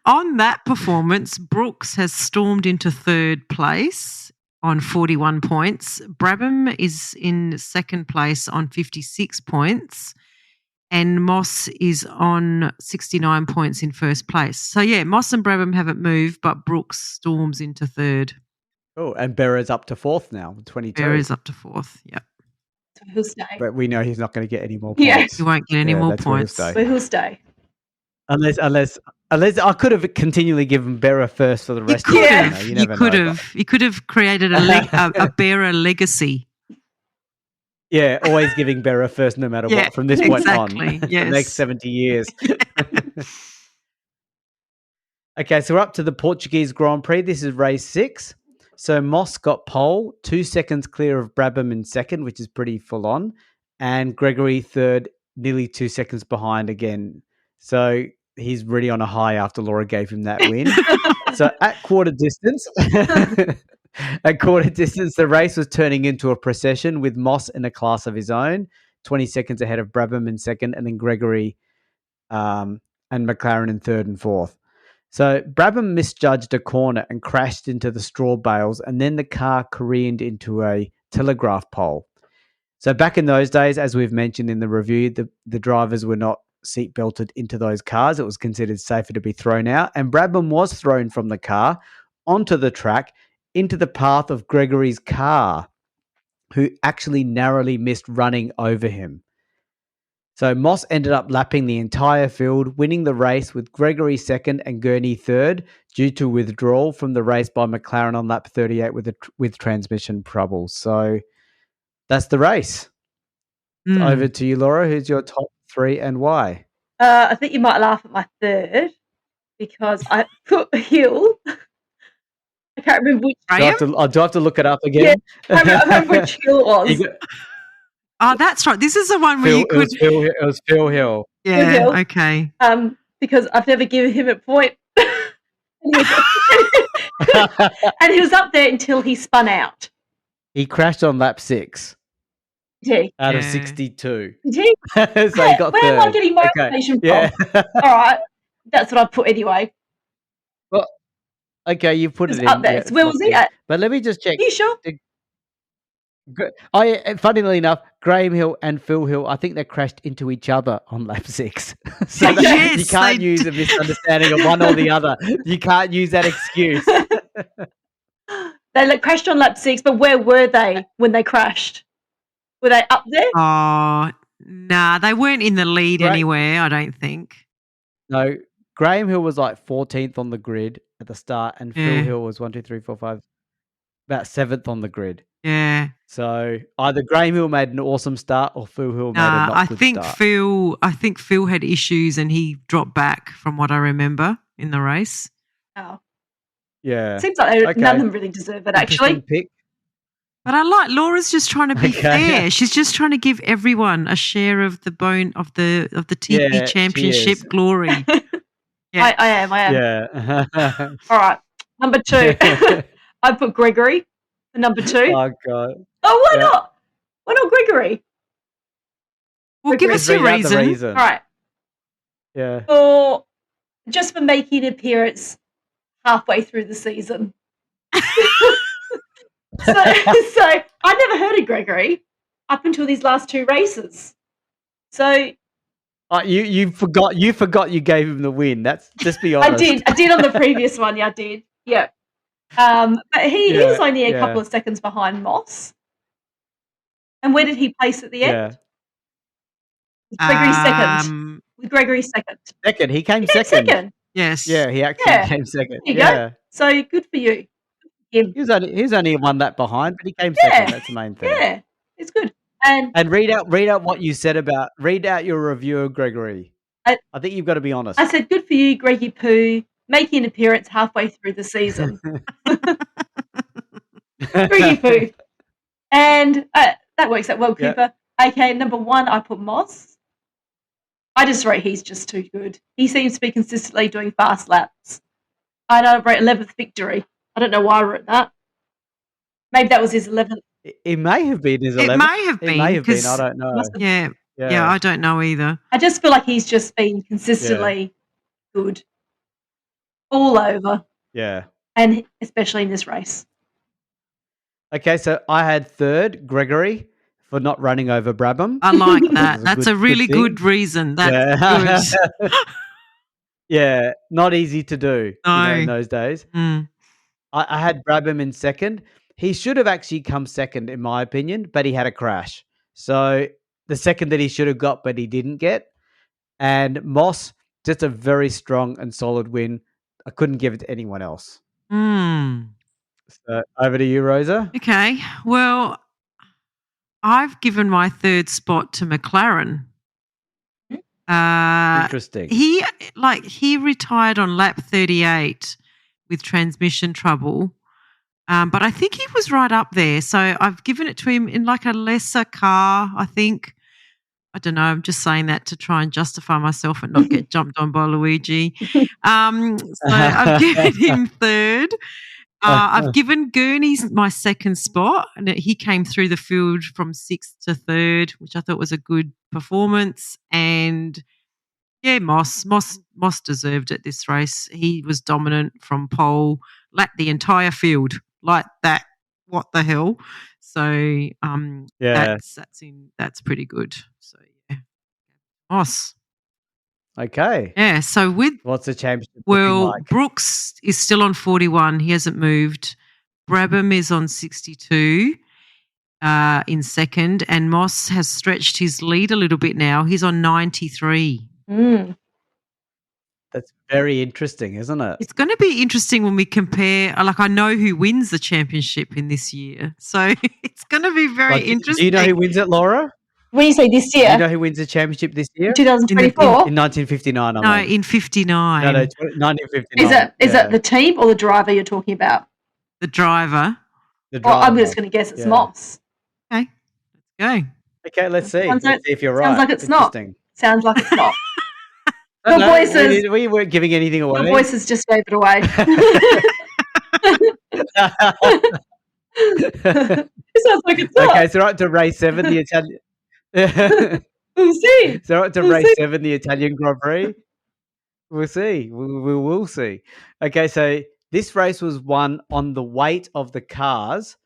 On that performance, Brooks has stormed into 3rd place on 41 points. Brabham is in 2nd place on 56 points. And Moss is on 69 points in 1st place. So, Moss and Brabham haven't moved, but Brooks storms into 3rd. Oh, and Berra's up to 4th now, 22. Berra's up to 4th, yep. So he'll stay. But we know he's not going to get any more points. Yeah. He won't get any more points. But he'll stay. Unless Unless I could have continually given Berra first for the You rest could of the have. you You never could know. have. You could have created a bearer legacy. Yeah, always giving Berra first no matter Yeah, what from this point exactly. on. The Yes. next 70 years. Okay, so we're up to the Portuguese Grand Prix. This is race 6. So Moss got pole, 2 seconds clear of Brabham in second, which is pretty full on, and Gregory third, nearly 2 seconds behind again. So he's really on a high after Lora gave him that win. So at quarter distance, the race was turning into a procession with Moss in a class of his own, 20 seconds ahead of Brabham in second, and then Gregory and McLaren in third and fourth. So Brabham misjudged a corner and crashed into the straw bales, and then the car careened into a telegraph pole. So back in those days, as we've mentioned in the review, the drivers were not seat belted into those cars. It was considered safer to be thrown out, and Brabham was thrown from the car onto the track into the path of Gregory's car, who actually narrowly missed running over him. So Moss ended up lapping the entire field, winning the race with Gregory second and Gurney third due to withdrawal from the race by McLaren on lap 38 with transmission trouble. So that's the race. Over to you, Lora. Who's your top 3 and why? I think you might laugh at my third because I put Hill. I can't remember which. Do I have to look it up again? Yeah, I remember which Hill it was. Oh, that's right. This is the one where you could. It was Phil Hill. Yeah. Phil Hill. Okay. Because I've never given him a point. And he was up there until he spun out. He crashed on lap 6. Did he? Out of 62. Did he? So he got Where third. am I getting my information from? Yeah. All right. That's what I put anyway. Well, okay, you put it in. Up there. Yeah, So where was he at? But let me just check. Are you sure? Funnily enough, Graham Hill and Phil Hill, I think they crashed into each other on lap 6. So Yes, you can't use a misunderstanding of one or the other. You can't use that excuse. They crashed on lap 6, but where were they when they crashed? Were they up there? Oh, nah, they weren't in the lead anywhere, I don't think. No, Graham Hill was like 14th on the grid at the start, and Phil Hill was 1, 2, 3, 4, 5, about 7th on the grid. Yeah. So either Graham Hill made an awesome start or Phil Hill made a not good start. I think Phil had issues and he dropped back from what I remember in the race. Oh. Yeah. Seems like none of them really deserve it, actually. Pick. But I like Laura's just trying to be fair. She's just trying to give everyone a share of the bone of the TV championship glory. Yeah. I am. Yeah. All right. Number 2. I put Gregory for number 2. Oh, God. Oh, why not? Why not Gregory? Well, give us your reason. All right. Yeah. Just for making an appearance halfway through the season. So I never heard of Gregory up until these last 2 races. So you forgot you gave him the win. That's just be honest. I did on the previous one. Yeah, I did. Yeah. But he was only a couple of seconds behind Moss. And where did he place at the end? Gregory second. With Gregory second. Second. He came second. Yes. Yeah, he actually came second. There you go. So good for you. He was only one lap behind, but he came second. That's the main thing. Yeah, it's good. And read out what you said about. Read out your review of Gregory. I think you've got to be honest. I said, "Good for you, Greggy Poo, making an appearance halfway through the season." Greggy Poo, and that works out well, Cooper. Yep. Okay, number 1, I put Moss. I just rate he's just too good. He seems to be consistently doing fast laps. I rate 11th victory. I don't know why I wrote that. Maybe that was his 11th. It may have been his 11th. It may have been. I don't know. Yeah, I don't know either. I just feel like he's just been consistently good all over. Yeah. And especially in this race. Okay, so I had third, Gregory, for not running over Brabham. I like that. That's a really good reason. That's good. Yeah, not easy to do in those days. Mm. I had Brabham in second. He should have actually come second, in my opinion, but he had a crash. So the second that he should have got, but he didn't get. And Moss just a very strong and solid win. I couldn't give it to anyone else. So over to you, Rosa. Okay. Well, I've given my third spot to McLaren. Interesting. He retired on lap 38 with transmission trouble. But I think he was right up there. So I've given it to him in like a lesser car, I think. I don't know. I'm just saying that to try and justify myself and not get jumped on by Luigi. So I've given him third. I've given Gurney's my second spot, and he came through the field from sixth to third, which I thought was a good performance. And yeah, Moss deserved it this race. He was dominant from pole, lapped the entire field like that. What the hell? So that's pretty good. So yeah, Moss. Okay. Yeah. So what's the championship looking like? Brooks is still on 41. He hasn't moved. Brabham is on 62 in second, and Moss has stretched his lead a little bit now. He's on 93. That's very interesting, isn't it? It's going to be interesting when we compare. Like, I know who wins the championship in this year, so it's going to be very interesting. Do you know who wins it, Laura? When you say this year, do you know who wins the championship this year? 2024? In 1959. In 59. No, 1959. Is it the team or the driver you're talking about? The driver. Well, I'm just going to guess it's Moss. Okay, let's go. Okay, let's see. Let's see if you're right. Sounds like it's not. Sounds like it's not. Your voices. We weren't giving anything away. Your voices just gave it away. It sounds like it's not. Okay, so right to race 7, the Italian. We'll see. So right to race 7, the Italian Grand Prix. We'll see. We will see. Okay, so this race was won on the weight of the cars,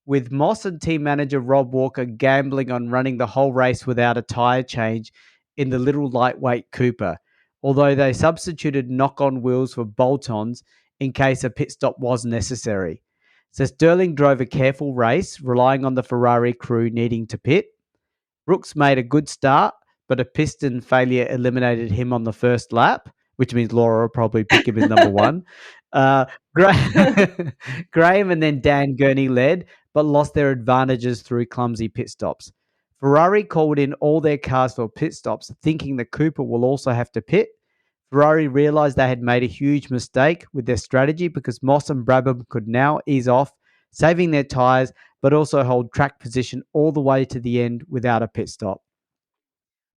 with Moss and team manager Rob Walker gambling on running the whole race without a tyre change in the little lightweight Cooper, although they substituted knock-on wheels for bolt-ons in case a pit stop was necessary. So Sterling drove a careful race, relying on the Ferrari crew needing to pit. Brooks made a good start, but a piston failure eliminated him on the first lap, which means Laura will probably pick him as number one. Graham and then Dan Gurney led, but lost their advantages through clumsy pit stops. Ferrari called in all their cars for pit stops, thinking the Cooper will also have to pit. Ferrari realised they had made a huge mistake with their strategy because Moss and Brabham could now ease off, saving their tyres, but also hold track position all the way to the end without a pit stop.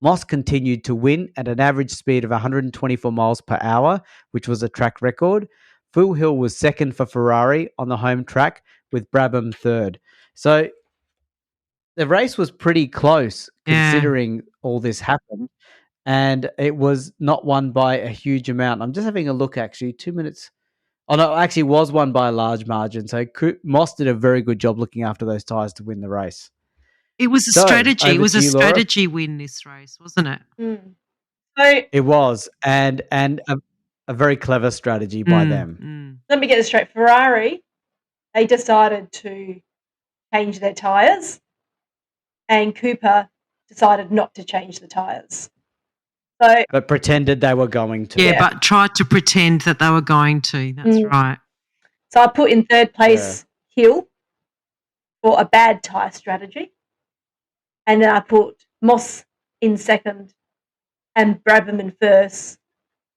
Moss continued to win at an average speed of 124 miles per hour, which was a track record. Phil Hill was second for Ferrari on the home track, with Brabham third. So the race was pretty close considering all this happened, and it was not won by a huge amount. I'm just having a look, actually, 2 minutes. Oh, no, actually was won by a large margin. So Moss did a very good job looking after those tyres to win the race. It was a strategy. It was a strategy win this race, wasn't it? So it was, and a very clever strategy by them. Let me get this straight. Ferrari, they decided to change their tyres, and Cooper decided not to change the tyres. But pretended they were going to. Yeah, but tried to pretend that they were going to. That's right. So I put in third place Hill for a bad tyre strategy. And then I put Moss in second and Brabham in first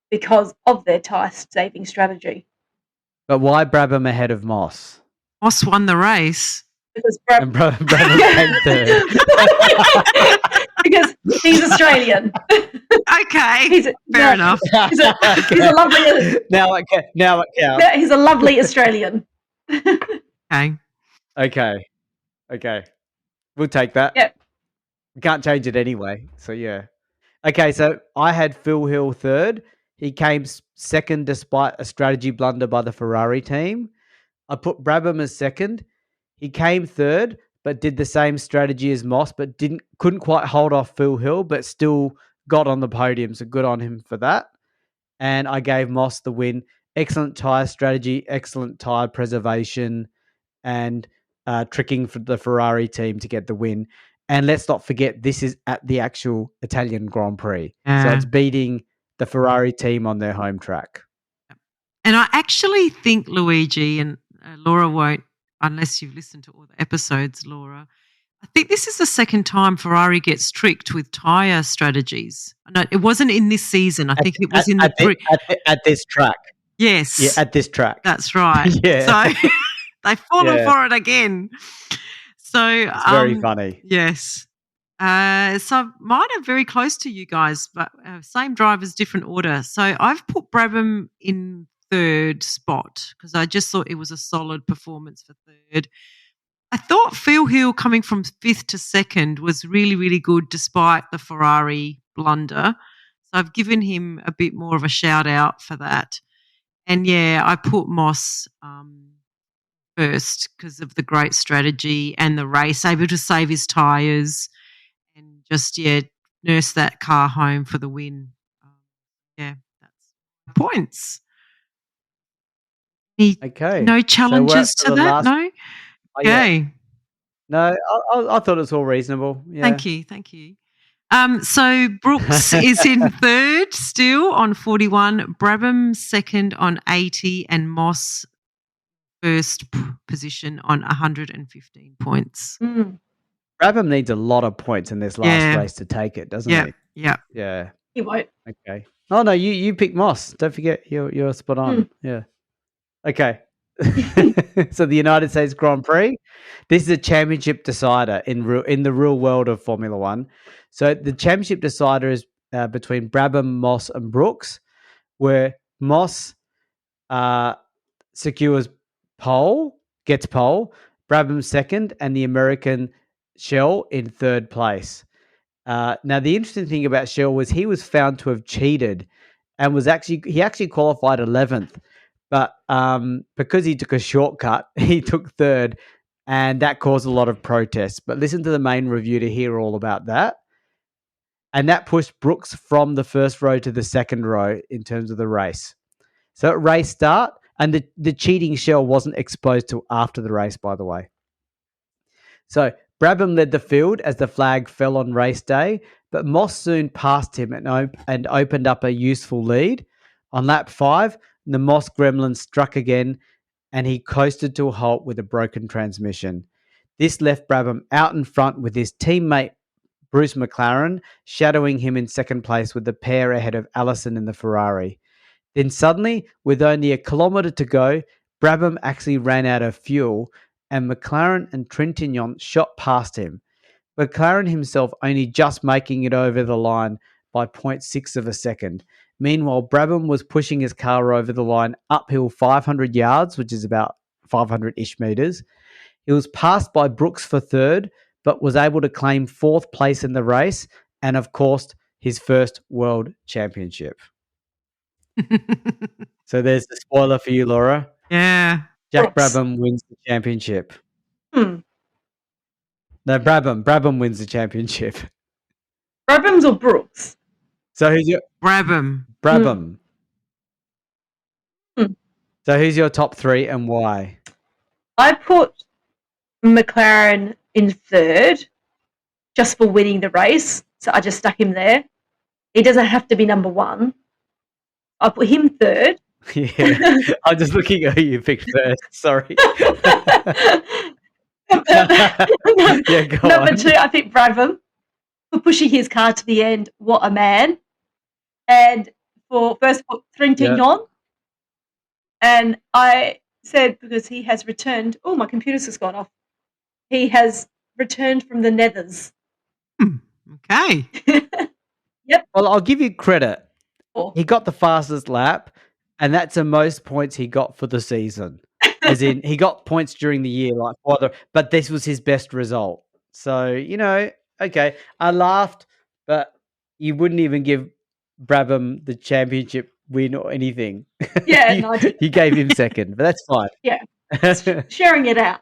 because of their tyre saving strategy. But why Brabham ahead of Moss? Moss won the race. Because Brabham came third. Because he's Australian. Okay, fair enough. He's a lovely. Now it counts. He's a lovely Australian. Okay. We'll take that. Yep. We can't change it anyway. So yeah. Okay, so I had Phil Hill third. He came second despite a strategy blunder by the Ferrari team. I put Brabham as second. He came third, but did the same strategy as Moss, but couldn't quite hold off Phil Hill, but still got on the podium. So good on him for that. And I gave Moss the win. Excellent tyre strategy, excellent tyre preservation, and tricking for the Ferrari team to get the win. And let's not forget, this is at the actual Italian Grand Prix. So it's beating the Ferrari team on their home track. And I actually think Luigi and Laura won't, unless you've listened to all the episodes, Laura. I think this is the second time Ferrari gets tricked with tyre strategies. No, it wasn't in this season. I think it was at this track. Yes. Yeah, at this track. That's right. Yeah. So they've fallen for it again. So it's very funny. Yes. So mine are very close to you guys, but same drivers, different order. So I've put Brabham in third spot because I just thought it was a solid performance for third. I thought Phil Hill coming from fifth to second was really, really good despite the Ferrari blunder. So I've given him a bit more of a shout out for that. And yeah, I put Moss first because of the great strategy and the race, able to save his tyres and just, nurse that car home for the win. That's points. Okay. No challenges to that, no? Okay. No, I thought it was all reasonable. Yeah. Thank you. So Brooks is in third still on 41, Brabham second on 80, and Moss first position on 115 points. Brabham needs a lot of points in this last race to take it, doesn't he? Yeah. He won't. Okay. Oh no, you picked Moss. Don't forget, you're spot on. Yeah. Okay. So the United States Grand Prix, this is a championship decider in the real world of Formula One. So the championship decider is between Brabham, Moss, and Brooks, where Moss secures gets pole, Brabham second, and the American Shell in third place. Now the interesting thing about Shell was he was found to have cheated, and he actually qualified 11th. But because he took a shortcut, he took third, and that caused a lot of protests. But listen to the main review to hear all about that. And that pushed Brooks from the first row to the second row in terms of the race. So at race start, and the cheating Shell wasn't exposed till after the race, by the way. So Brabham led the field as the flag fell on race day, but Moss soon passed him and opened up a useful lead. On lap 5, the Moss gremlin struck again, and he coasted to a halt with a broken transmission. This left Brabham out in front with his teammate Bruce McLaren shadowing him in second place with the pair ahead of Allison in the Ferrari. Then suddenly, with only a kilometre to go, Brabham actually ran out of fuel, and McLaren and Trintignant shot past him. McLaren himself only just making it over the line by 0.6 of a second. Meanwhile, Brabham was pushing his car over the line uphill 500 yards, which is about 500-ish metres. He was passed by Brooks for third, but was able to claim fourth place in the race and, of course, his first world championship. So there's the spoiler for you, Laura. Yeah. Jack Brabham wins the championship. No, Brabham wins the championship. Brabham's or Brooks? So who's your... Brabham. So who's your top three and why? I put McLaren in third just for winning the race. So I just stuck him there. He doesn't have to be number one. I put him third. Yeah, I'm just looking at who you picked first. Sorry. Number 2, I think Brabham for pushing his car to the end. What a man. And for first put Trintignant. And I said because he has returned. Oh, my computer's just gone off. He has returned from the nethers. Okay. Yep. Well, I'll give you credit. He got the fastest lap, and that's the most points he got for the season. As in, he got points during the year, but this was his best result. So, okay, I laughed, but you wouldn't even give Brabham the championship win or anything. Yeah, you gave him second, but that's fine. Yeah, sharing it out.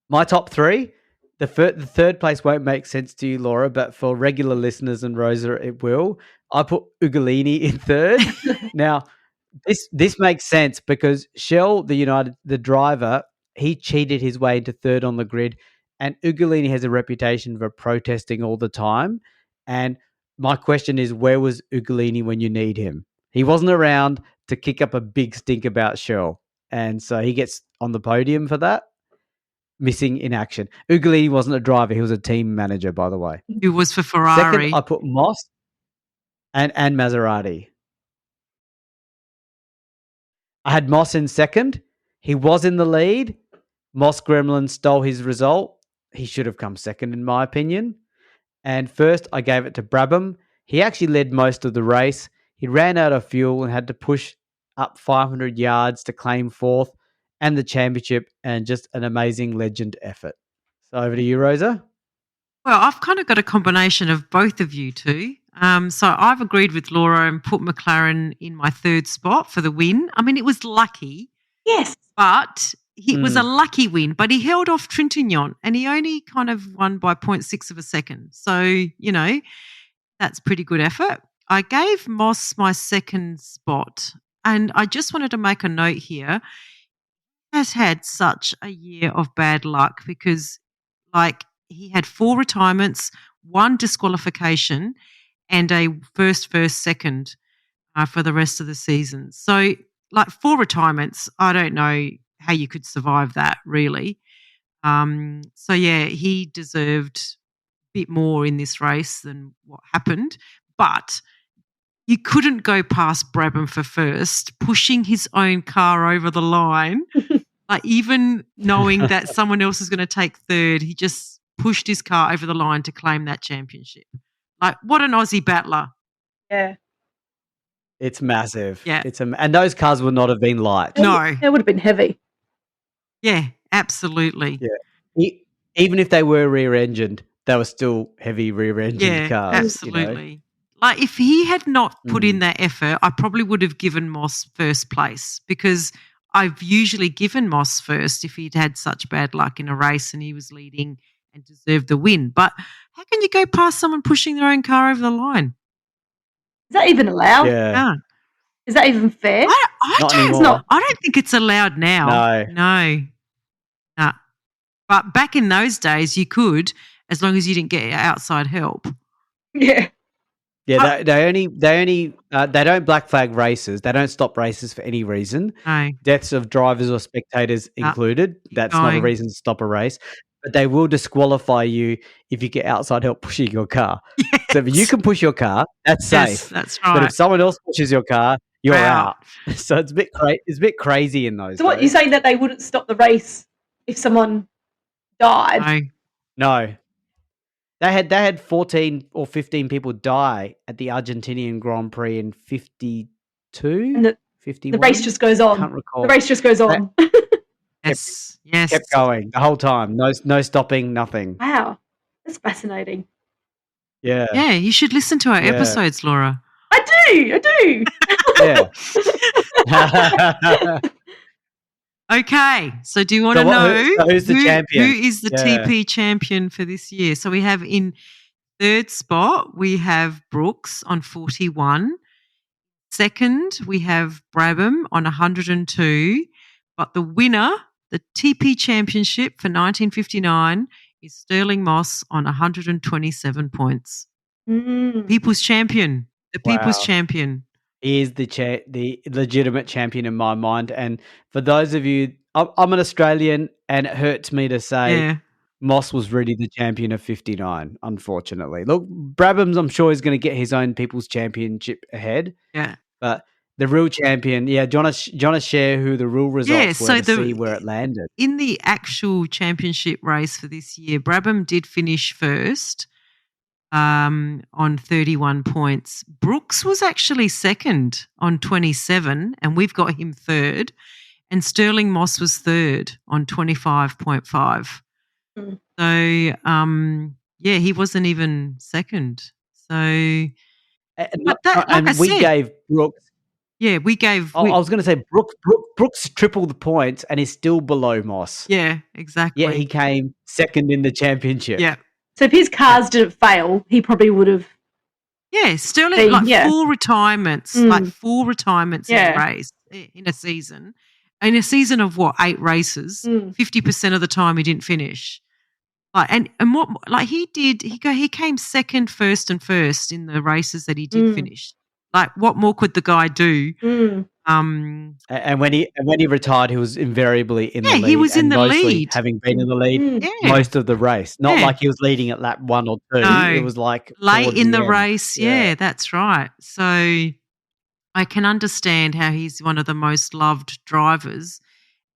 My top three, the third place won't make sense to you, Laura, but for regular listeners and Rosa, it will. I put Ugolini in third. Now, this makes sense because Shell, the driver, he cheated his way into third on the grid, and Ugolini has a reputation for protesting all the time. And my question is, where was Ugolini when you need him? He wasn't around to kick up a big stink about Shell. And so he gets on the podium for that. Missing in action. Ugolini wasn't a driver. He was a team manager, by the way. Who was for Ferrari? Second, I put Moss and Maserati. I had Moss in second. He was in the lead. Moss Gremlin stole his result. He should have come second, in my opinion. And first, I gave it to Brabham. He actually led most of the race. He ran out of fuel and had to push up 500 yards to claim fourth and the championship, and just an amazing legend effort. So over to you, Rosa. Well, I've kind of got a combination of both of you two. So I've agreed with Laura and put McLaren in my third spot for the win. I mean, it was lucky. Yes. But it was a lucky win. But he held off Trintignant and he only kind of won by 0.6 of a second. So, you know, that's pretty good effort. I gave Moss my second spot. And I just wanted to make a note here. He has had such a year of bad luck because, like, he had 4 retirements, 1 disqualification, and a first, second for the rest of the season. So, like, 4 retirements, I don't know how you could survive that, really. So, yeah, he deserved a bit more in this race than what happened. But you couldn't go past Brabham for first, pushing his own car over the line. Like, even knowing that someone else is going to take third, he just pushed his car over the line to claim that championship. Like, what an Aussie battler. Yeah. It's massive. Yeah. And those cars would not have been light. No. It would have been heavy. Yeah, absolutely. Yeah. Even if they were rear-engined, they were still heavy rear-engined cars. Absolutely. You know? Like, if he had not put in that effort, I probably would have given Moss first place, because I've usually given Moss first if he'd had such bad luck in a race and he was leading and deserved the win. But how can you go past someone pushing their own car over the line? Is that even allowed? Yeah. Is that even fair? I don't think it's allowed now. No. But back in those days, you could, as long as you didn't get outside help. Yeah. Yeah, they don't black flag races. They don't stop races for any reason. No. Deaths of drivers or spectators included. That's not a reason to stop a race. But they will disqualify you if you get outside help pushing your car. Yes. So if you can push your car, that's safe. Yes, that's right. But if someone else pushes your car, you're out. So it's a bit crazy in those. So what, you're saying that they wouldn't stop the race if someone died? No. They had 14 or 15 people die at the Argentinian Grand Prix in 52, and 51. The race just goes on. Can't recall. The race just goes on. Yes. Kept going the whole time. No stopping, nothing. Wow. That's fascinating. Yeah. Yeah, you should listen to our episodes, Laura. I do. Yeah. Okay, so do you want to know who's the champion? Who is the TP champion for this year? So we have in third spot, we have Brooks on 41. Second, we have Brabham on 102. But the winner, the TP championship for 1959, is Sterling Moss on 127 points. People's champion. The people's champion. He is the legitimate champion in my mind. And for those of you, I'm an Australian, and it hurts me to say Moss was really the champion of 59, unfortunately. Look, Brabham's, I'm sure, is going to get his own people's championship ahead. Yeah. But the real champion, do you want to share who the real results were to see where it landed? In the actual championship race for this year, Brabham did finish first. On 31 points. Brooks was actually second on 27, and we've got him third. And Sterling Moss was third on 25.5. So, he wasn't even second. So, gave Brooks. Yeah, we gave. I was going to say Brooks tripled the points and is still below Moss. Yeah, exactly. Yeah, he came second in the championship. Yeah. So if his cars didn't fail, he probably would have. Yeah, Sterling, 4 retirements, in a race, in a season. In a season of 8 races, 50% of the time he didn't finish. And what he did, he came second, first in the races that he did finish. Like, what more could the guy do? And when he retired, he was invariably in the lead. He was in the mostly lead, having been in the lead most of the race. Not like he was leading at lap 1 or 2. No. It was like late in the end. race. Yeah, that's right. So I can understand how he's one of the most loved drivers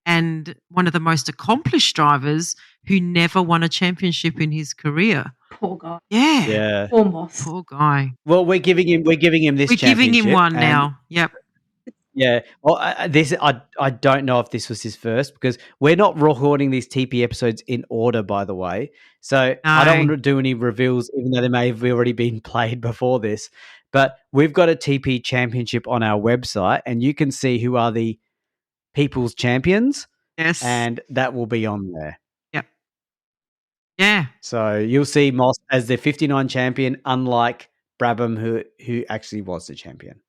and one of the most accomplished drivers who never won a championship in his career. Poor guy. Yeah. Poor Moss. Poor guy. Well, we're giving him this championship. We're giving him one now. Yep. Yeah. Well, I don't know if this was his first, because we're not recording these TP episodes in order, by the way. So I don't want to do any reveals, even though they may have already been played before this. But we've got a TP championship on our website, and you can see who are the people's champions. Yes. And that will be on there. Yep. Yeah. So you'll see Moss as the 59 champion, unlike Brabham, who actually was the champion.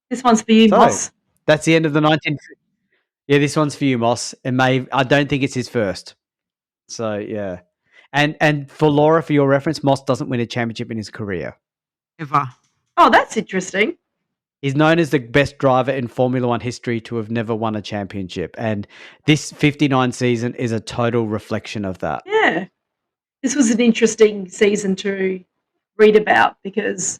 This one's for you, Moss. That's the end of the 19. Yeah, this one's for you, Moss. I don't think it's his first. So yeah, and for Laura, for your reference, Moss doesn't win a championship in his career ever. Oh, that's interesting. He's known as the best driver in Formula One history to have never won a championship, and this 59 season is a total reflection of that. Yeah, this was an interesting season to read about, because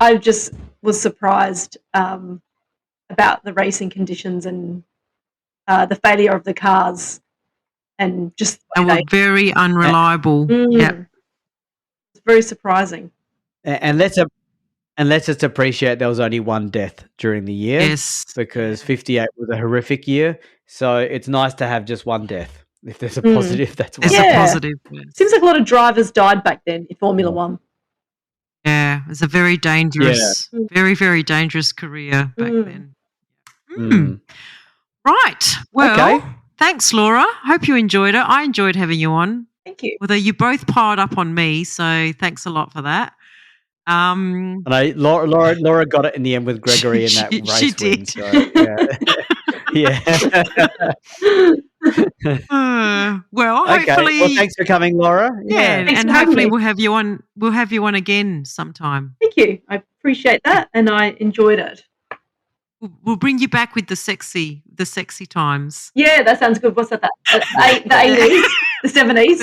I just was surprised about the racing conditions and the failure of the cars, and just were very unreliable. Yep. It's very surprising. And let's just appreciate there was only one death during the year. Yes, because 58 was a horrific year. So it's nice to have just one death. If there's a positive, that's one. It's a positive. Yes. Seems like a lot of drivers died back then in Formula One. Yeah, it was a very dangerous, very, very dangerous career back then. Right. Well, thanks, Laura. Hope you enjoyed it. I enjoyed having you on. Thank you. Although you both piled up on me, so thanks a lot for that. And Laura got it in the end with Gregory in that race. She did. Win, so, well, hopefully. Well, thanks for coming, Laura. Yeah, and hopefully we'll have you on. We'll have you on again sometime. Thank you. I appreciate that, and I enjoyed it. We'll bring you back with the sexy times. Yeah, that sounds good. What's that? The 80s, the 70s,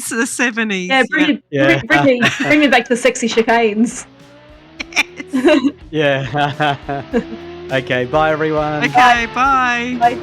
the 70s. Yeah, bring me back to the sexy chicanes. Yes. Yeah. Okay. Bye, everyone. Okay. Bye. Bye.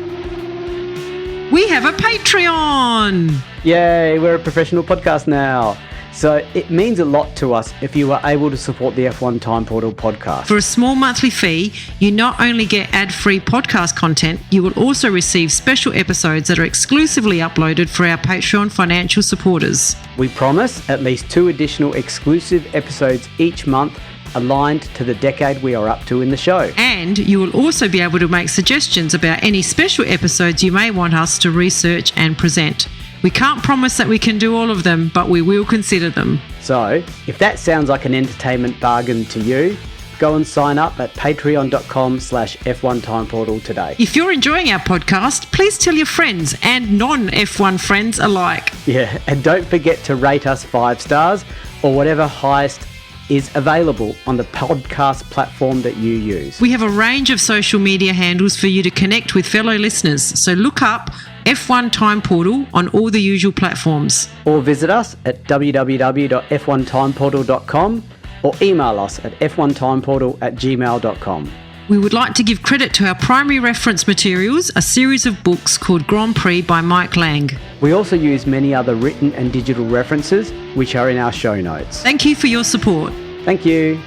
We have a Patreon. Yay! We're a professional podcast now. So it means a lot to us if you are able to support the F1 Time Portal podcast. For a small monthly fee, you not only get ad-free podcast content, you will also receive special episodes that are exclusively uploaded for our Patreon financial supporters. We promise at least 2 additional exclusive episodes each month, aligned to the decade we are up to in the show. And you will also be able to make suggestions about any special episodes you may want us to research and present. We can't promise that we can do all of them, but we will consider them. So, if that sounds like an entertainment bargain to you, go and sign up at patreon.com/F1 Time Portal today. If you're enjoying our podcast, please tell your friends and non-F1 friends alike. Yeah, and don't forget to rate us 5 stars or whatever highest is available on the podcast platform that you use. We have a range of social media handles for you to connect with fellow listeners, so look up F1 Time Portal on all the usual platforms. Or visit us at www.f1timeportal.com or email us at f1timeportal@gmail.com. We would like to give credit to our primary reference materials, a series of books called Grand Prix by Mike Lang. We also use many other written and digital references, which are in our show notes. Thank you for your support. Thank you.